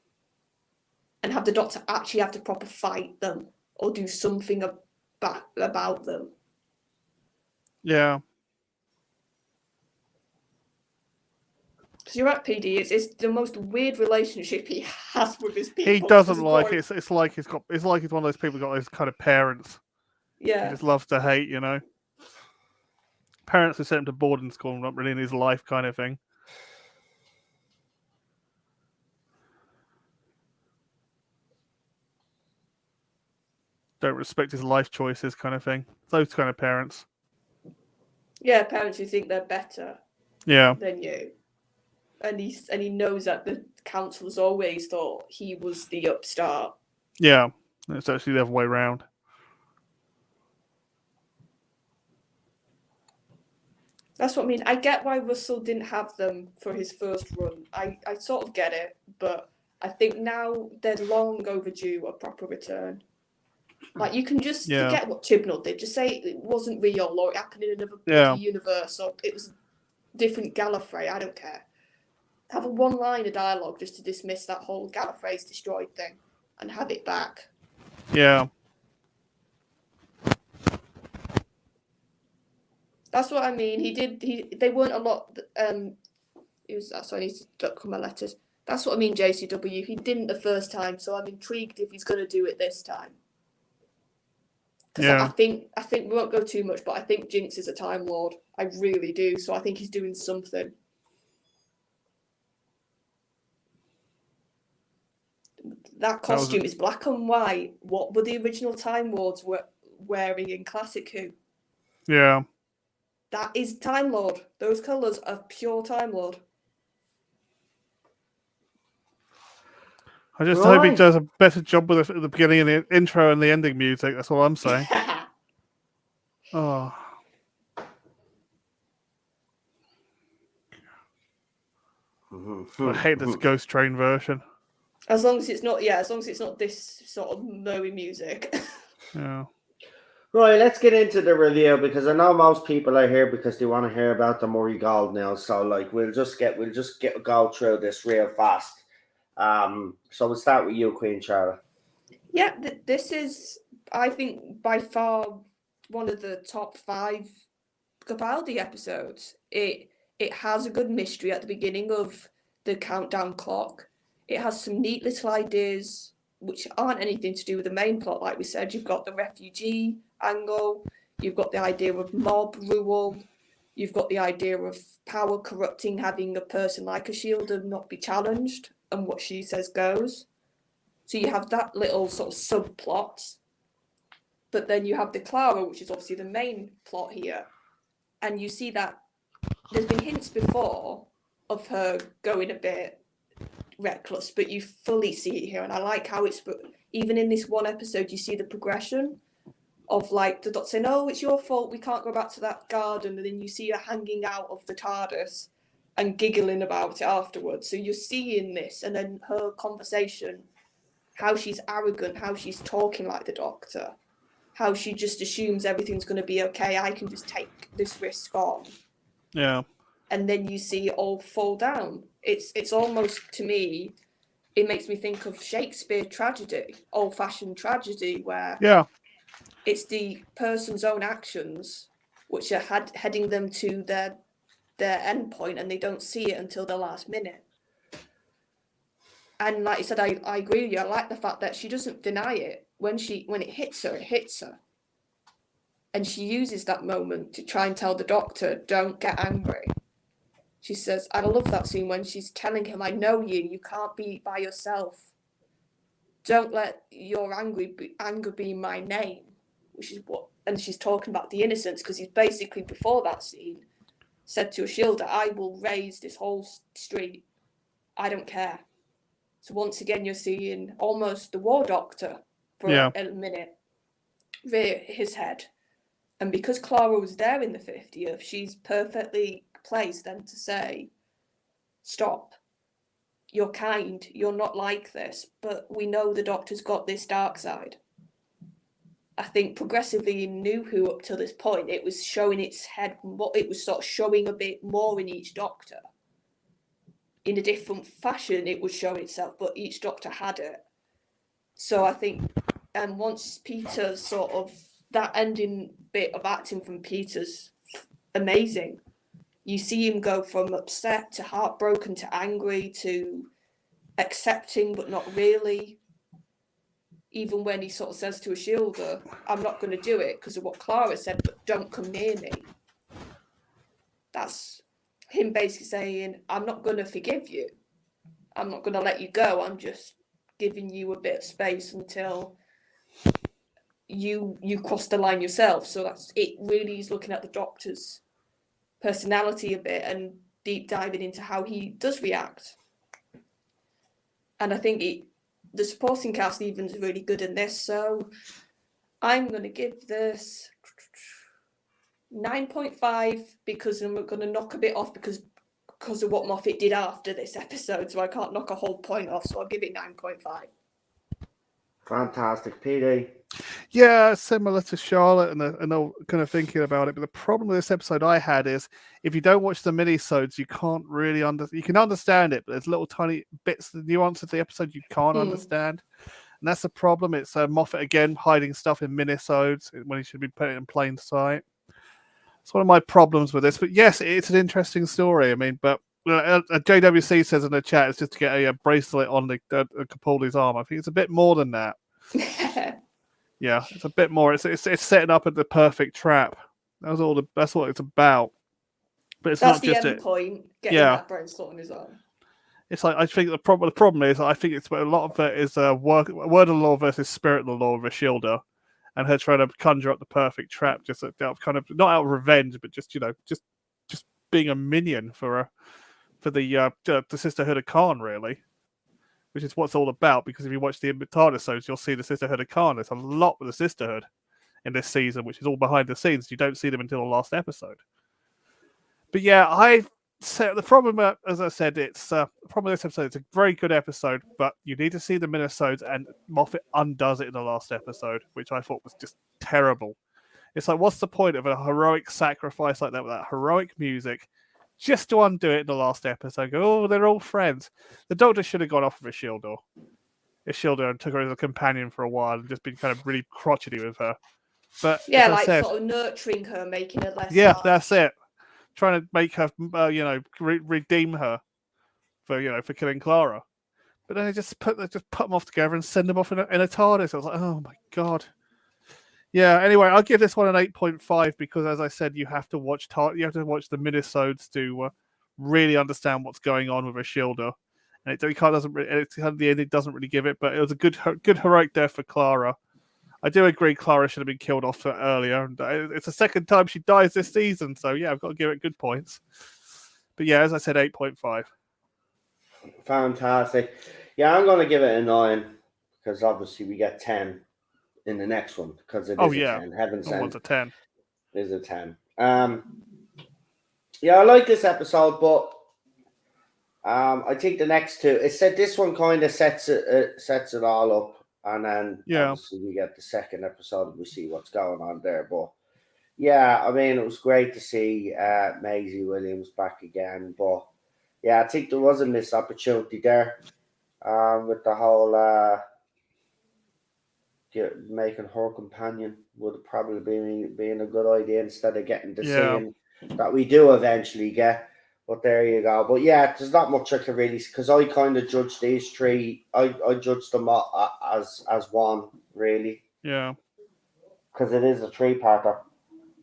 Speaker 2: And have the Doctor actually have to proper fight them or do something about them.
Speaker 3: Yeah.
Speaker 2: Because you're right, PD. It's the most weird relationship he has with his people.
Speaker 3: He doesn't like it. It's like he's one of those people who got those kind of parents.
Speaker 2: Yeah.
Speaker 3: He just loves to hate, Parents who sent him to boarding school, not really in his life kind of thing. Don't respect his life choices kind of thing. Those kind of parents.
Speaker 2: Yeah, parents who think they're better than you. And he knows that the council has always thought he was the upstart.
Speaker 3: Yeah, it's actually the other way around.
Speaker 2: That's what I mean. I get why Russell didn't have them for his first run. I sort of get it, but I think now they're long overdue a proper return. Like, you can just forget what Chibnall did. Just say it wasn't real, or it happened in another universe, or it was different Gallifrey. I don't care. Have a one line of dialogue just to dismiss that whole Gallifrey's destroyed thing and have it back.
Speaker 3: Yeah.
Speaker 2: That's what I mean. They weren't a lot. So I need to duck my letters. That's what I mean, JCW. He didn't the first time, so I'm intrigued if he's going to do it this time. Because I think we won't go too much, but I think Jinx is a Time Lord. I really do. So I think he's doing something. That costume is black and white. What were the original Time Lords wearing in Classic Who?
Speaker 3: Yeah.
Speaker 2: That is Time Lord. Those colours are pure Time Lord.
Speaker 3: I just hope he does a better job with the beginning and the intro and the ending music. That's all I'm saying. Oh. I hate this Ghost Train version.
Speaker 2: As long as it's not this sort of mowy music.
Speaker 3: Yeah.
Speaker 1: Right, let's get into the review because I know most people are here because they want to hear about the Murray Gold now. So like we'll just go through this real fast. So we'll start with you, Queen Charlotte.
Speaker 2: Yeah, this is, I think, by far one of the top 5 Capaldi episodes. It has a good mystery at the beginning of the countdown clock. It has some neat little ideas which aren't anything to do with the main plot. Like we said, you've got the refugee angle, you've got the idea of mob rule, you've got the idea of power corrupting, having a person like a Shielder not be challenged, and what she says goes. So you have that little sort of subplot. But then you have the Clara, which is obviously the main plot here. And you see that there's been hints before of her going a bit reckless, but you fully see it here. And I like how it's, even in this one episode, you see the progression of like the Doctor saying, "Oh, it's your fault, we can't go back to that garden." And then you see her hanging out of the TARDIS and giggling about it afterwards. So you're seeing this, and then her conversation, how she's arrogant, how she's talking like the Doctor, how she just assumes everything's going to be okay. I can just take this risk on.
Speaker 3: Yeah.
Speaker 2: And then you see it all fall down. It's almost, to me, it makes me think of Shakespeare tragedy, old-fashioned tragedy, where it's the person's own actions which are heading them to their end point, and they don't see it until the last minute. And like I said, I agree with you. I like the fact that she doesn't deny it. When it hits her, it hits her. And she uses that moment to try and tell the Doctor, don't get angry. She says, I love that scene when she's telling him, I know you can't be by yourself. Don't let your anger be my name. Which is what, and she's talking about the innocence, because he's basically, before that scene, said to a Shielder, I will raise this whole street. I don't care. So once again, you're seeing almost the War Doctor for a minute rear his head. And because Clara was there in the 50th, she's perfectly placed then to say, stop. You're kind. You're not like this. But we know the Doctor's got this dark side. I think progressively in New Who up to this point, it was showing its head, it was sort of showing a bit more in each Doctor. In a different fashion, it would show itself, but each Doctor had it. So I think, and once Peter sort of, that ending bit of acting from Peter's amazing. You see him go from upset to heartbroken to angry to accepting, but not really. Even when he sort of says to a Shielder, I'm not going to do it because of what Clara said, but don't come near me. That's him basically saying, I'm not going to forgive you. I'm not going to let you go. I'm just giving you a bit of space until you cross the line yourself. So that's it. Really is looking at the Doctor's personality a bit and deep diving into how he does react. And I think the supporting cast even is really good in this. So I'm going to give this 9.5 because I'm going to knock a bit off because of what Moffat did after this episode. So I can't knock a whole point off. So I'll give it 9.5.
Speaker 1: Fantastic, PD.
Speaker 3: Yeah, similar to Charlotte, and I'm kind of thinking about it. But the problem with this episode I had is if you don't watch the minisodes, you can't really you can understand it, but there's little tiny bits, the nuances of the episode you can't understand, and that's the problem. It's Moffat again hiding stuff in minisodes when he should be putting it in plain sight. It's one of my problems with this. But yes, it's an interesting story. I mean, but JWC says in the chat it's just to get a bracelet on the Capaldi's arm. I think it's a bit more than that. Yeah, it's a bit more. It's setting up at the perfect trap. That's what it's about. But it's
Speaker 2: that's
Speaker 3: not just
Speaker 2: the end point. Getting that bracelet on his arm.
Speaker 3: It's like I think the problem is I think it's a lot of it is word of the law versus spirit of the law of a Shielder, and her trying to conjure up the perfect trap, just out of kind of not out of revenge, but just just being a minion for the Sisterhood of Khan, really. Which is what's all about, because if you watch the TARDIS, you'll see the Sisterhood of Khan. There's a lot with the Sisterhood in this season, which is all behind the scenes. You don't see them until the last episode. But yeah, the problem, as I said, it's the problem with this episode. It's a very good episode, but you need to see the minisodes, and Moffat undoes it in the last episode, which I thought was just terrible. It's like, what's the point of a heroic sacrifice like that with that heroic music? Just to undo it in the last episode, go, oh, they're all friends. The Doctor should have gone off with a Shielder and took her as a companion for a while and just been kind of really crotchety with her. But
Speaker 2: yeah, like sort of nurturing her, making her less.
Speaker 3: Yeah, that's it. Trying to make her, redeem her for killing Clara. But then they just put them off together and send them off in a TARDIS. I was like, oh my god. Yeah. Anyway, I'll give this one an 8.5 because, as I said, you have to watch the minisodes to really understand what's going on with Ashilda, and it doesn't really give it, but it was a good heroic death for Clara. I do agree Clara should have been killed off earlier, and it's the second time she dies this season, so yeah, I've got to give it good points. But yeah, as I said, 8.5.
Speaker 1: Fantastic. Yeah, I'm going to give it a 9 because obviously we get 10 in the next one because it is a 10. Heaven Sent.
Speaker 3: One's a 10.
Speaker 1: Is a 10. Yeah, I like this episode, but I think the next two. It said this one kind of sets it all up, and then obviously we get the second episode and we see what's going on there. But yeah, I mean, it was great to see Maisie Williams back again. But yeah, I think there was a missed opportunity there with the whole making her companion would have probably been a good idea instead of getting the scene that we do eventually get. But there you go. But yeah, there's not much I can really, because I kind of judge these three. I judge them as one, really.
Speaker 3: Yeah.
Speaker 1: Because it is a 3-parter.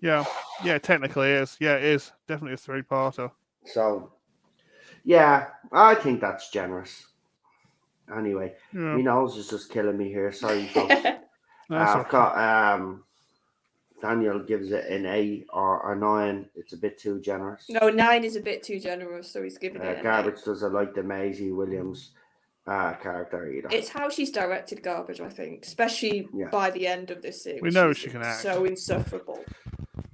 Speaker 3: Yeah. Yeah, technically it is. Yeah, it is. Definitely a 3-parter.
Speaker 1: So, yeah, I think that's generous. Anyway, my nose is just killing me here. Sorry, folks. I've got Daniel gives it an 8 or a 9. It's a bit too generous.
Speaker 2: No, 9 is a bit too generous, so he's giving it an
Speaker 1: Garbage
Speaker 2: 8.
Speaker 1: doesn't like the Maisie Williams character either.
Speaker 2: It's how she's directed Garbage, I think, especially by the end of this series.
Speaker 3: We know she can act.
Speaker 2: So insufferable.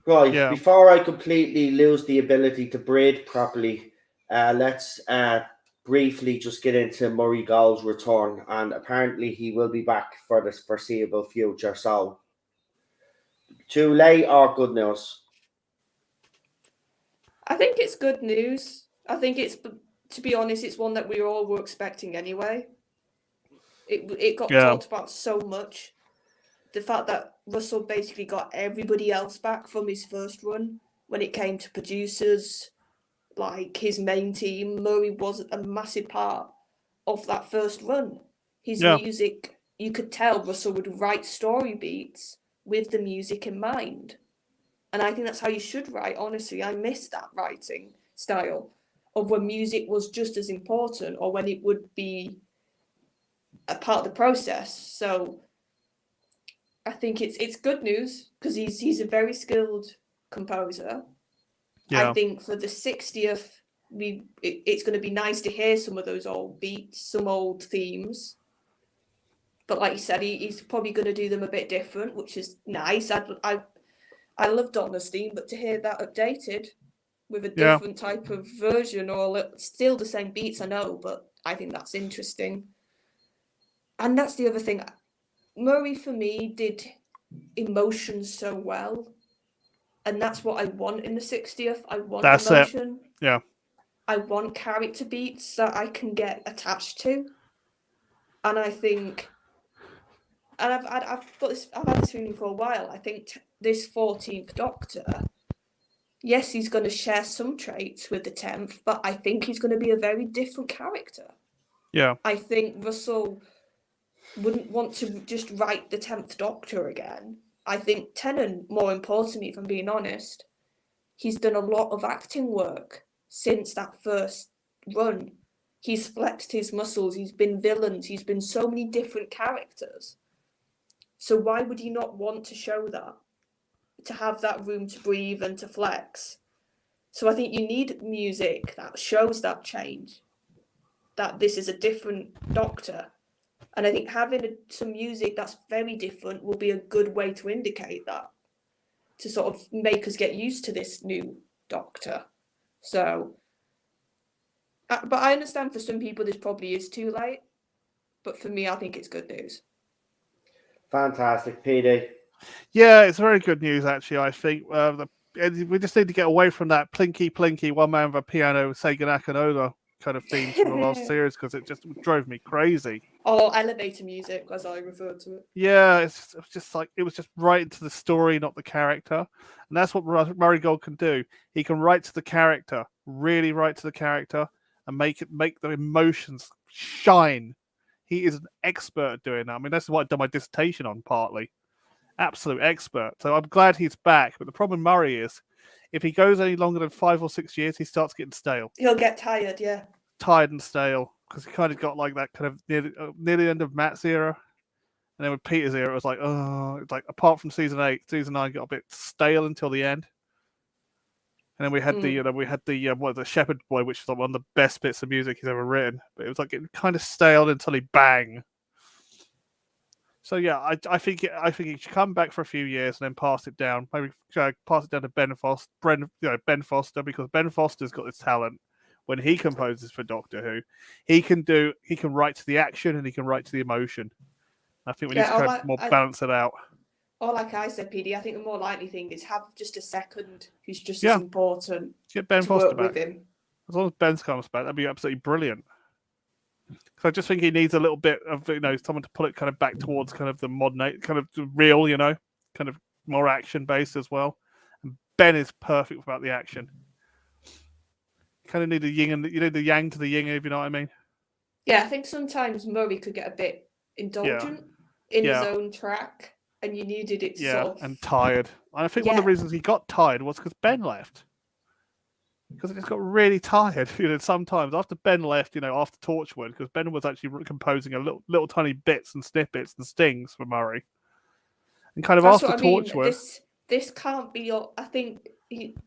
Speaker 1: Right, before I completely lose the ability to breathe properly, let's briefly just get into Murray Gold's return, and apparently he will be back for the foreseeable future. So, too late or good news?
Speaker 2: I think it's good news. I think it's, to be honest, it's one that we all were expecting anyway. It got talked about so much. The fact that Russell basically got everybody else back from his first run when it came to producers, like his main team. Murray was a massive part of that first run. His music, you could tell Russell would write story beats with the music in mind. And I think that's how you should write, honestly. I miss that writing style of when music was just as important or when it would be a part of the process. So I think it's good news because he's a very skilled composer. I think for the 60th, it's going to be nice to hear some of those old beats, some old themes. But like you said, he's probably going to do them a bit different, which is nice. I love Donna's theme, but to hear that updated with a different type of version, or still the same beats, I know, but I think that's interesting. And that's the other thing. Murray, for me, did emotions so well. And that's what I want in the 60th. I want emotion.
Speaker 3: Yeah.
Speaker 2: I want character beats that I can get attached to. And I think, and I've had this feeling for a while. I think this 14th Doctor, yes, he's going to share some traits with the 10th, but I think he's going to be a very different character.
Speaker 3: Yeah.
Speaker 2: I think Russell wouldn't want to just write the 10th Doctor again. I think Tennant, more importantly, if I'm being honest, he's done a lot of acting work since that first run. He's flexed his muscles, he's been villains, he's been so many different characters. So why would he not want to show that? To have that room to breathe and to flex. So I think you need music that shows that change, that this is a different Doctor. And I think having some music that's very different will be a good way to indicate that, to sort of make us get used to this new Doctor. So, but I understand for some people this probably is too late. But for me, I think it's good news.
Speaker 1: Fantastic, PD.
Speaker 3: Yeah, it's very good news, actually, I think. We just need to get away from that plinky, one man with a piano, Sega Nakanoda kind of themes from the last series, because it just drove me crazy.
Speaker 2: Or elevator music, as I referred to it.
Speaker 3: Yeah, it was just right into the story, not the character. And that's what Murray Gold can do. He can write to the character, really write to the character, and make the emotions shine. He is an expert at doing that. I mean, that's what I've done my dissertation on, partly. absolute expert. So I'm glad he's back. But the problem with Murray is, if he goes any longer than 5 or 6 years, he starts getting stale.
Speaker 2: He'll get tired, yeah.
Speaker 3: Tired and stale, because he kind of got like that kind of near the end of Matt's era. And then with Peter's era, it was like, it's like apart from season 8, season 9 got a bit stale until the end. And then we had the Shepherd Boy, which is like one of the best bits of music he's ever written. But it was like getting kind of stale until he bang. So yeah, I think he should come back for a few years and then pass it down. Maybe pass it down to Ben Foster, Ben Foster, because Ben Foster's got this talent. When he composes for Doctor Who, he can write to the action and he can write to the emotion. I think we need to balance it out.
Speaker 2: Or like I said, PD, I think the more likely thing is have just a second who's just as important.
Speaker 3: Get Ben Foster back.
Speaker 2: With him.
Speaker 3: As long as Ben comes back, that'd be absolutely brilliant. So I just think he needs a little bit of someone to pull it kind of back towards kind of the modern, kind of real, kind of more action based as well. And Ben is perfect about the action. You kind of need the yin and the yang to the yin, if you know what I mean.
Speaker 2: Yeah, I think sometimes Murray could get a bit indulgent in his own track, and you needed it to sort of...
Speaker 3: and tired. And I think one of the reasons he got tired was because Ben left. Because it just got really tired, sometimes after Ben left, after Torchwood, because Ben was actually composing a little tiny bits and snippets and stings for Murray. And kind of
Speaker 2: That's
Speaker 3: after Torchwood...
Speaker 2: This can't be your... I think...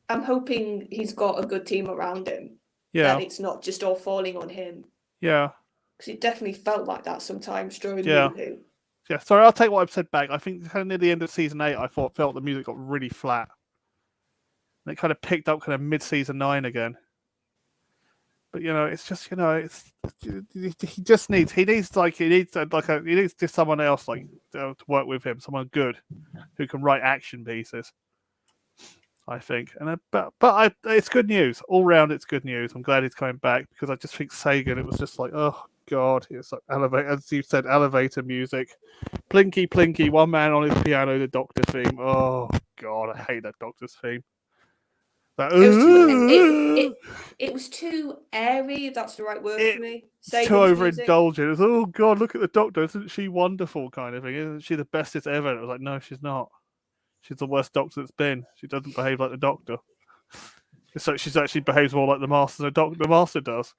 Speaker 2: I'm hoping he's got a good team around him.
Speaker 3: Yeah.
Speaker 2: That it's not just all falling on him.
Speaker 3: Yeah.
Speaker 2: Because it definitely felt like that sometimes during New Who.
Speaker 3: Yeah, sorry, I'll take what I've said back. I think kind of near the end of season 8, I felt the music got really flat. And it kind of picked up kind of mid-season 9 again. But it's just he needs just someone else to work with him, someone good who can write action pieces. I think, it's good news all round. It's good news. I'm glad he's coming back because I just think Sagan. It was just like, oh god, it's like as you said, elevator music, plinky plinky, one man on his piano, the Doctor theme. Oh god, I hate that Doctor's theme.
Speaker 2: It was too airy, if that's the right word for me.
Speaker 3: It's too overindulgent. It's oh god, look at the Doctor, isn't she wonderful? Kind of thing. Isn't she the bestest ever? And it was like, no, she's not. She's the worst Doctor that's been. She doesn't behave like the Doctor. So she actually behaves more like the Master than the Master does.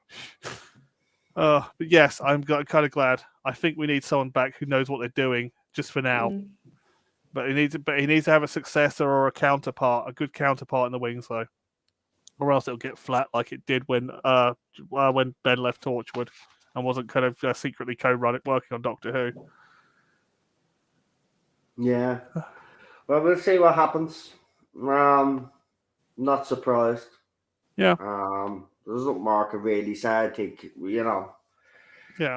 Speaker 3: But yes, I'm kind of glad. I think we need someone back who knows what they're doing, just for now. But he needs to have a successor or a counterpart, a good counterpart in the wings, though, or else it'll get flat like it did when Ben left Torchwood and wasn't kind of secretly working on Doctor Who.
Speaker 1: Yeah. Well, we'll see what happens. Not surprised.
Speaker 3: Yeah.
Speaker 1: There's nothing more I can really say. I think, I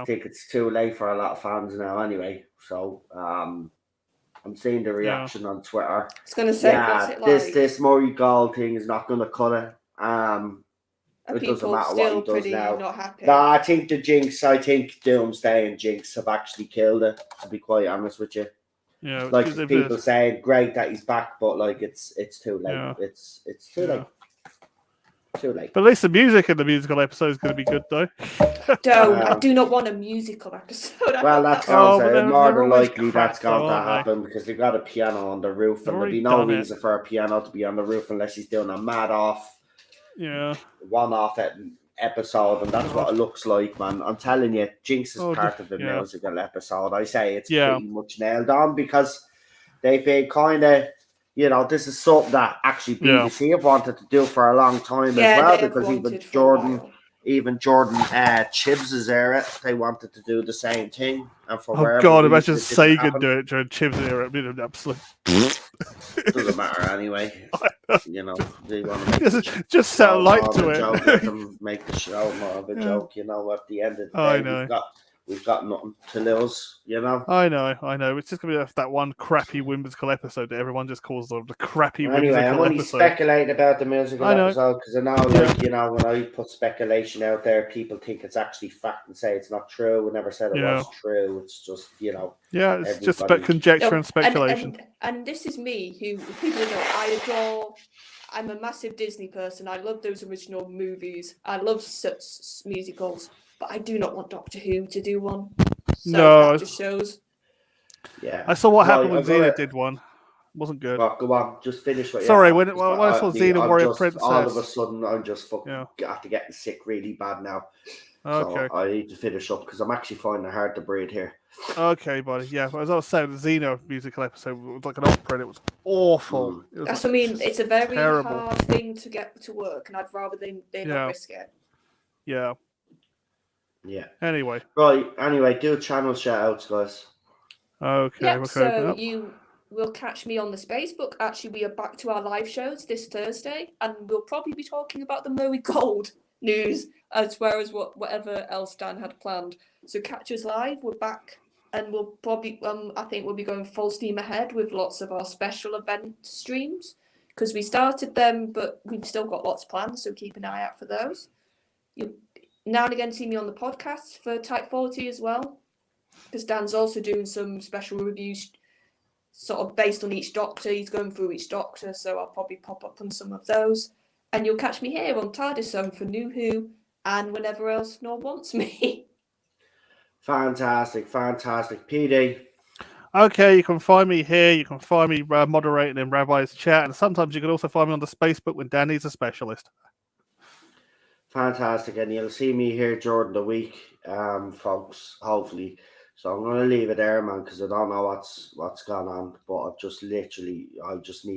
Speaker 1: think it's too late for a lot of fans now anyway. So, I'm seeing the reaction on Twitter.
Speaker 2: I was going to say, what's it like?
Speaker 1: This Murray Gold thing is not going to cut it. It doesn't matter what he does now.
Speaker 2: Not happy?
Speaker 1: No, I think Doomsday and Jinx have actually killed it, to be quite honest with you.
Speaker 3: Yeah,
Speaker 1: like people saying, great that he's back, but it's too late. Yeah. It's too late. Too late.
Speaker 3: But at least the music in the musical episode is going to be good, though.
Speaker 2: I do not want a musical episode.
Speaker 1: Well, that's more than likely that's going to happen because they've got a piano on the roof, and there'll be no reason for a piano to be on the roof unless he's doing a one-off episode, and that's what it looks like, man. I'm telling you, Jinx is part of the musical episode. I say it's pretty much nailed on because they've been kind of, this is something that actually BBC have wanted to do for a long time as well, because even Jordan Chibbs' era, they wanted to do the same thing. And for
Speaker 3: imagine Sagan do it during Chibbs' era. It'd be an absolute.
Speaker 1: Doesn't matter anyway. They want to
Speaker 3: just set light to
Speaker 1: it. Make the show more of a joke. At the end of the day, we've got nothing to lose.
Speaker 3: I know. It's just gonna be that one crappy whimsical episode that everyone just calls the crappy.
Speaker 1: Anyway, I'm only speculating about the musical episode because I know, when I put speculation out there, people think it's actually fact and say it's not true. We never said it was true. It's just
Speaker 3: Yeah, it's just conjecture and speculation.
Speaker 2: And this is me, who people know I adore. I'm a massive Disney person. I love those original movies. I love musicals. But I do not want Doctor Who to do one. So that just shows.
Speaker 1: Yeah.
Speaker 3: I saw what happened when Xena did one. Wasn't good.
Speaker 1: Well, go on, just finish what.
Speaker 3: Sorry,
Speaker 1: yeah,
Speaker 3: when I saw Xena Warrior Princess,
Speaker 1: all of a sudden I'm just fucking after getting sick really bad now.
Speaker 3: Okay.
Speaker 1: So I need to finish up because I'm actually finding it hard to breathe here.
Speaker 3: Okay, buddy. Yeah, as I was saying, the Xena musical episode was like an opera, and it was awful. It was
Speaker 2: That's what I mean. It's a very
Speaker 3: terrible.
Speaker 2: hard thing to get to work, and I'd rather they not risk it.
Speaker 3: Yeah.
Speaker 1: Yeah.
Speaker 3: Anyway.
Speaker 1: Right. Anyway, do channel shout outs, guys.
Speaker 3: Okay.
Speaker 2: Yep, so you will catch me on the Facebook. Actually, we are back to our live shows this Thursday, and we'll probably be talking about the Murray Gold news as well as whatever else Dan had planned. So catch us live. We're back, and we'll probably I think we'll be going full steam ahead with lots of our special event streams because we started them, but we've still got lots planned. So keep an eye out for those. You'll now and again see me on the podcast for Type 40 as well, because Dan's also doing some special reviews sort of based on each doctor. He's going through each doctor, so I'll probably pop up on some of those. And you'll catch me here on TARDISZone for New Who and whenever else Nor wants me.
Speaker 1: Fantastic. PD.
Speaker 3: Okay, you can find me here. You can find me moderating in Rabbi's chat, and sometimes you can also find me on the Facebook when Danny's a specialist.
Speaker 1: Fantastic, and you'll see me here during the week, folks. Hopefully, so I'm going to leave it there, man, because I don't know what's going on. But I just need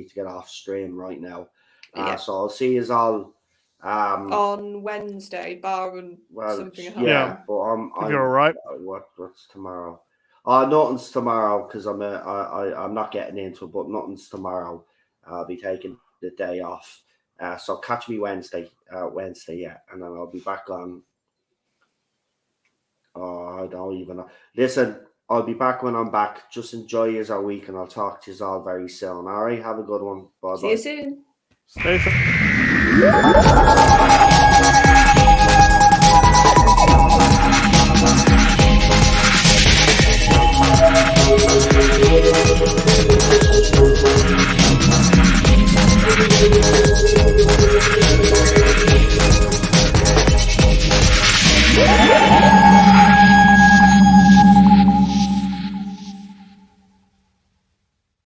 Speaker 1: to get off stream right now. So I'll see you all
Speaker 2: on Wednesday, something.
Speaker 1: Yeah, but I'm
Speaker 3: you're all right.
Speaker 1: What's tomorrow? Nothing's tomorrow because I'm not getting into it, but nothing's tomorrow. I'll be taking the day off. So catch me Wednesday, yeah, and then I'll be back on. I don't even know. Listen, I'll be back when I'm back. Just enjoy your week, and I'll talk to you all very soon. All right, have a good one. Bye.
Speaker 2: See you soon.
Speaker 3: Stay safe.